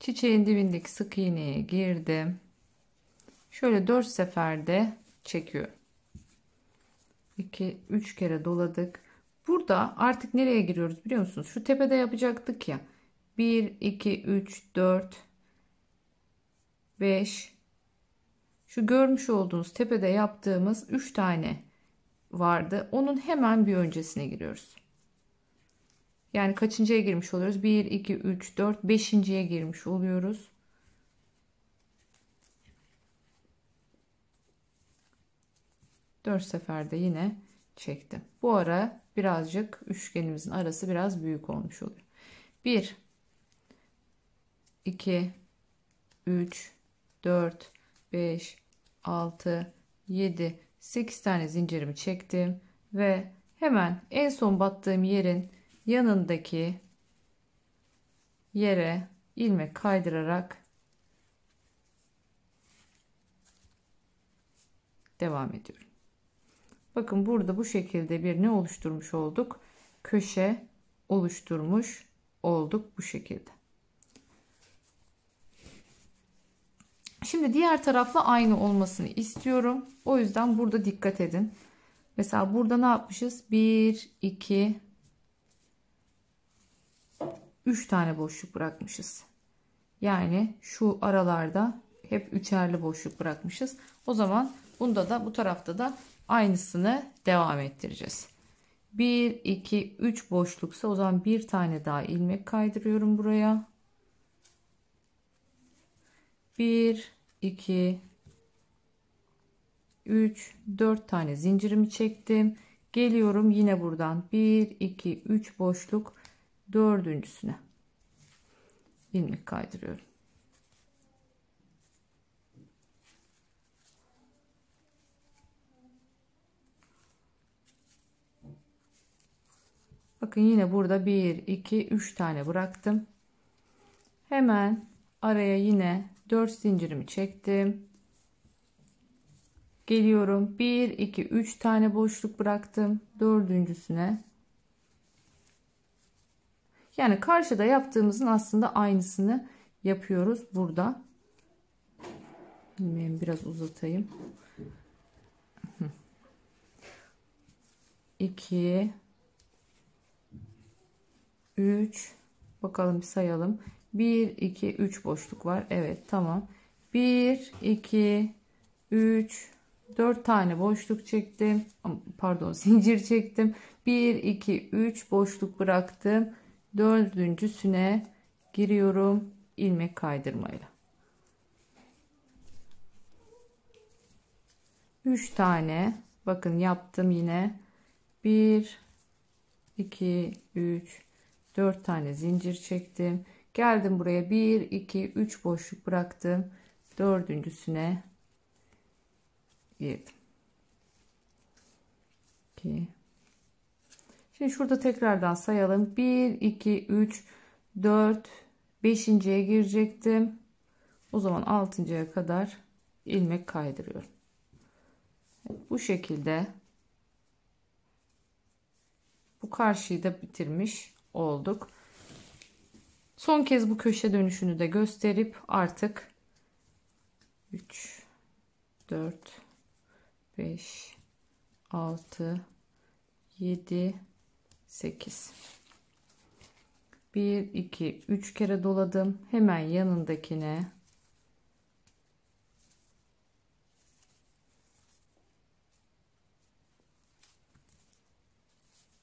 Çiçeğin dibindeki sık iğneye girdim. Şöyle 4 seferde çekiyorum. 2 3 kere doladık. Burada artık nereye giriyoruz biliyor musunuz? Şu tepede yapacaktık ya. 1 2 3 4 5. Şu görmüş olduğunuz tepede yaptığımız 3 tane vardı. Onun hemen bir öncesine giriyoruz. Yani kaçıncıya girmiş oluyoruz? 1 2 3 4 5.'ye girmiş oluyoruz. Dört seferde yine çektim. Bu ara birazcık üçgenimizin arası biraz büyük olmuş oluyor. 1 2 3 4 5 6 7 8 tane zincirimi çektim ve hemen en son battığım yerin yanındaki yere ilmek kaydırarak devam ediyorum. Bakın burada bu şekilde bir ne oluşturmuş olduk? Köşe oluşturmuş olduk bu şekilde. Şimdi diğer tarafla aynı olmasını istiyorum. O yüzden burada dikkat edin. Mesela burada ne yapmışız? 1 2 3 tane boşluk bırakmışız. Yani şu aralarda hep üçerli boşluk bırakmışız. O zaman bunda da bu tarafta da aynısını devam ettireceğiz. 1 2 3 boşluksa o zaman bir tane daha ilmek kaydırıyorum buraya. 1 2 3 4 tane zincirimi çektim. Geliyorum yine buradan 1 2 3 boşluk, dördüncüsüne ilmek kaydırıyorum. Bakın yine burada 1 2 3 tane bıraktım. Hemen araya yine 4 zincirimi çektim. Geliyorum 1 2 3 tane boşluk bıraktım, dördüncüsüne. Yani karşıda yaptığımızın aslında aynısını yapıyoruz burada. Bilmiyorum, biraz uzatayım. 2 3 bakalım bir sayalım. 1 2 3 boşluk var. Evet, tamam. 1 2 3 4 tane boşluk çektim. Pardon, zincir çektim. 1 2 3 boşluk bıraktım. Dördüncüsüne giriyorum ilmek kaydırmayla. 3 tane bakın yaptım yine. 1 2, 3, 4 tane zincir çektim. Geldim buraya 1, 2, 3 boşluk bıraktım. Dördüncüsüne girdim. 2. Şimdi şurada tekrardan sayalım. 1, 2, 3, 4, 5.'ye girecektim. O zaman 6.'ya kadar ilmek kaydırıyorum. Bu şekilde bu karşıyı da bitirmiş olduk. Son kez bu köşe dönüşünü de gösterip artık 3, 4, 5, 6, 7, 8. 1, 2, 3 kere doladım. Hemen yanındakine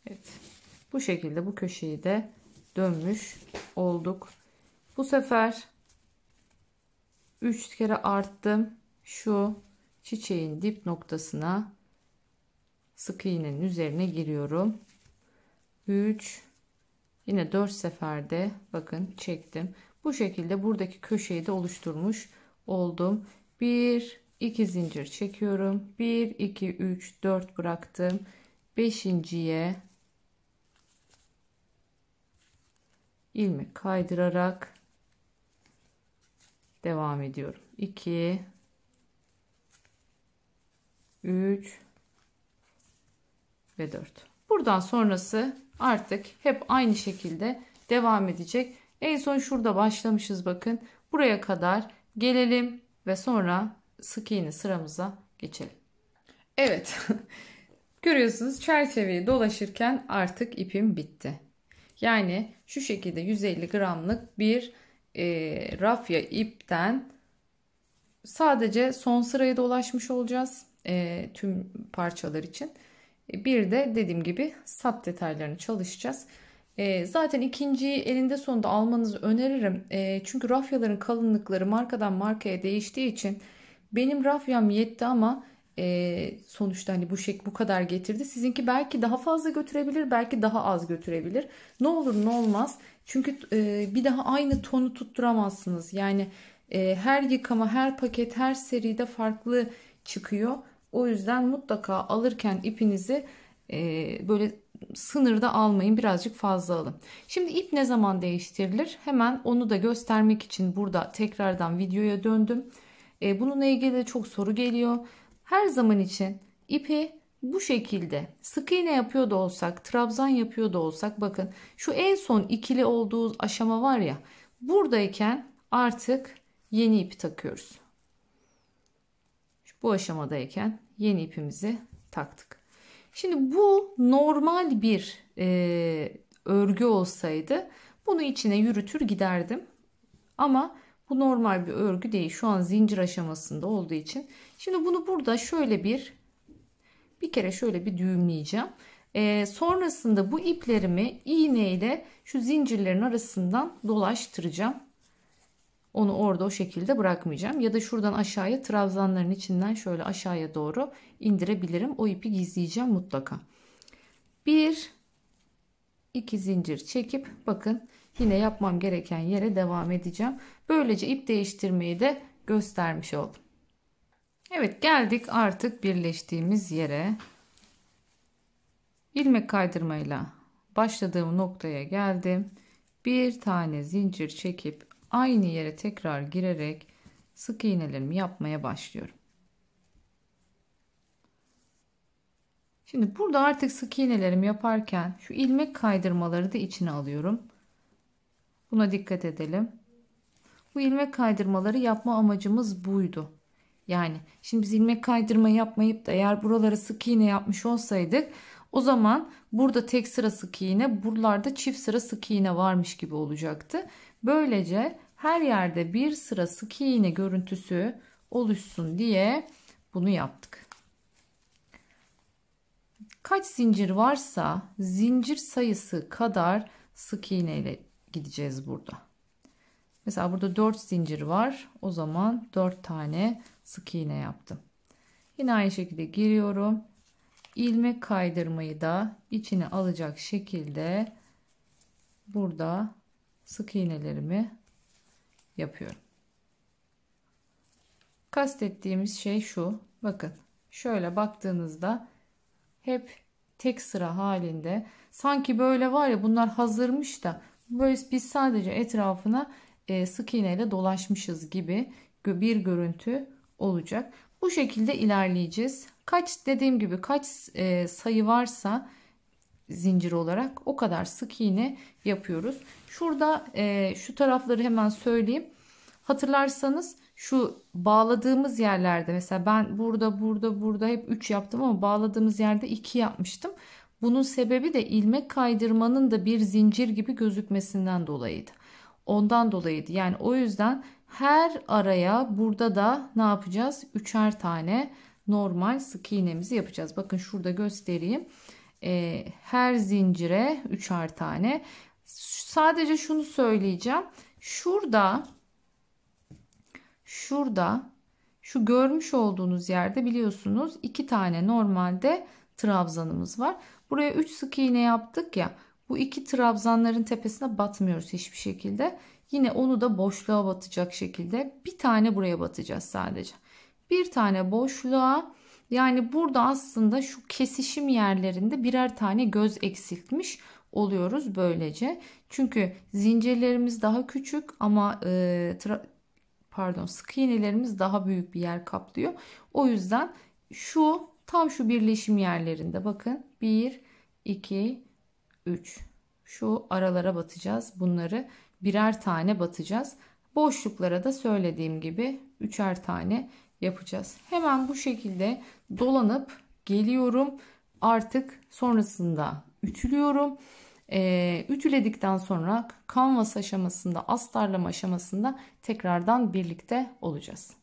evet, bu şekilde bu köşeyi de dönmüş olduk. Bu sefer 3 kere arttım. Şu çiçeğin dip noktasına sık iğnenin üzerine giriyorum. 3, yine 4 seferde bakın çektim. Bu şekilde buradaki köşeyi de oluşturmuş oldum. 1, 2 zincir çekiyorum. 1, 2, 3, 4 bıraktım. 5.'ye ilmek kaydırarak devam ediyorum. 2, 3 ve 4. Buradan sonrası artık hep aynı şekilde devam edecek. En son şurada başlamışız bakın. Buraya kadar gelelim ve sonra sık iğne sıramıza geçelim. Evet. Görüyorsunuz çerçeveyi dolaşırken artık ipim bitti. Yani şu şekilde 150 gramlık bir rafya ipten sadece son sırayı dolaşmış olacağız tüm parçalar için. Bir de dediğim gibi sap detaylarını çalışacağız. Zaten ikinciyi elinde sonunda almanızı öneririm. Çünkü rafyaların kalınlıkları markadan markaya değiştiği için benim rafyam yetti ama sonuçta hani bu kadar getirdi. Sizinki belki daha fazla götürebilir, belki daha az götürebilir. Ne olur ne olmaz. Çünkü bir daha aynı tonu tutturamazsınız. Yani her yıkama, her paket, her seride farklı çıkıyor. O yüzden mutlaka alırken ipinizi böyle sınırda almayın. Birazcık fazla alın. Şimdi ip ne zaman değiştirilir? Hemen onu da göstermek için burada tekrardan videoya döndüm. Bununla ilgili de çok soru geliyor. Her zaman için ipi bu şekilde sık iğne yapıyor da olsak, trabzan yapıyor da olsak bakın şu en son ikili olduğu aşama var ya, buradayken artık yeni ipi takıyoruz. Bu aşamadayken yeni ipimizi taktık. Şimdi bu normal bir örgü olsaydı bunu içine yürütür giderdim. Ama bu normal bir örgü değil. Şu an zincir aşamasında olduğu için. Şimdi bunu burada şöyle bir kere şöyle bir düğümleyeceğim. Sonrasında bu iplerimi iğne ile şu zincirlerin arasından dolaştıracağım. Onu orada o şekilde bırakmayacağım. Ya da şuradan aşağıya trabzanların içinden şöyle aşağıya doğru indirebilirim. O ipi gizleyeceğim mutlaka. 1, 2 zincir çekip bakın yine yapmam gereken yere devam edeceğim. Böylece ip değiştirmeyi de göstermiş oldum. Evet, geldik artık birleştiğimiz yere. İlmek kaydırmayla başladığım noktaya geldim. Bir tane zincir çekip aynı yere tekrar girerek sık iğnelerimi yapmaya başlıyorum. Şimdi burada artık sık iğnelerimi yaparken şu ilmek kaydırmaları da içine alıyorum. Buna dikkat edelim. Bu ilmek kaydırmaları yapma amacımız buydu. Yani şimdi biz ilmek kaydırma yapmayıp da eğer buralara sık iğne yapmış olsaydık o zaman burada tek sıra sık iğne, buralarda çift sıra sık iğne varmış gibi olacaktı. Böylece her yerde bir sıra sık iğne görüntüsü oluşsun diye bunu yaptık. Kaç zincir varsa zincir sayısı kadar sık iğne ile gideceğiz burada. Mesela burada 4 zincir var. O zaman 4 tane sık iğne yaptım. Yine aynı şekilde giriyorum. ilmek kaydırmayı da içine alacak şekilde burada sık iğnelerimi yapıyorum. Kastettiğimiz şey şu. Bakın şöyle baktığınızda hep tek sıra halinde, sanki böyle var ya, bunlar hazırmış da böyle biz sadece etrafına sık iğneyle dolaşmışız gibi bir görüntü olacak. Bu şekilde ilerleyeceğiz. Dediğim gibi kaç sayı varsa zincir olarak o kadar sık iğne yapıyoruz. Şurada şu tarafları hemen söyleyeyim. Hatırlarsanız şu bağladığımız yerlerde, mesela ben burada hep 3 yaptım ama bağladığımız yerde 2 yapmıştım. Bunun sebebi de ilmek kaydırmanın da bir zincir gibi gözükmesinden dolayıydı. Ondan dolayıydı. Yani o yüzden her araya burada da ne yapacağız? 3'er tane normal sık iğnemizi yapacağız. Bakın şurada göstereyim. Her zincire 3'er tane. Sadece şunu söyleyeceğim. Şurada şu görmüş olduğunuz yerde biliyorsunuz 2 tane normalde trabzanımız var. Buraya 3 sık iğne yaptık ya. Bu 2 trabzanların tepesine batmıyoruz hiçbir şekilde. Yine onu da boşluğa batacak şekilde bir tane buraya batacağız sadece. Bir tane boşluğa, yani burada aslında şu kesişim yerlerinde birer tane göz eksiltmiş oluyoruz böylece. Çünkü zincirlerimiz daha küçük ama sık iğnelerimiz daha büyük bir yer kaplıyor. O yüzden tam şu birleşim yerlerinde bakın 1, 2, 3 şu aralara batacağız. Bunları birer tane batacağız. Boşluklara da söylediğim gibi 3'er tane yapacağız. Hemen bu şekilde dolanıp geliyorum. Artık sonrasında ütülüyorum. Ütüledikten sonra kanvas aşamasında, astarlama aşamasında tekrardan birlikte olacağız.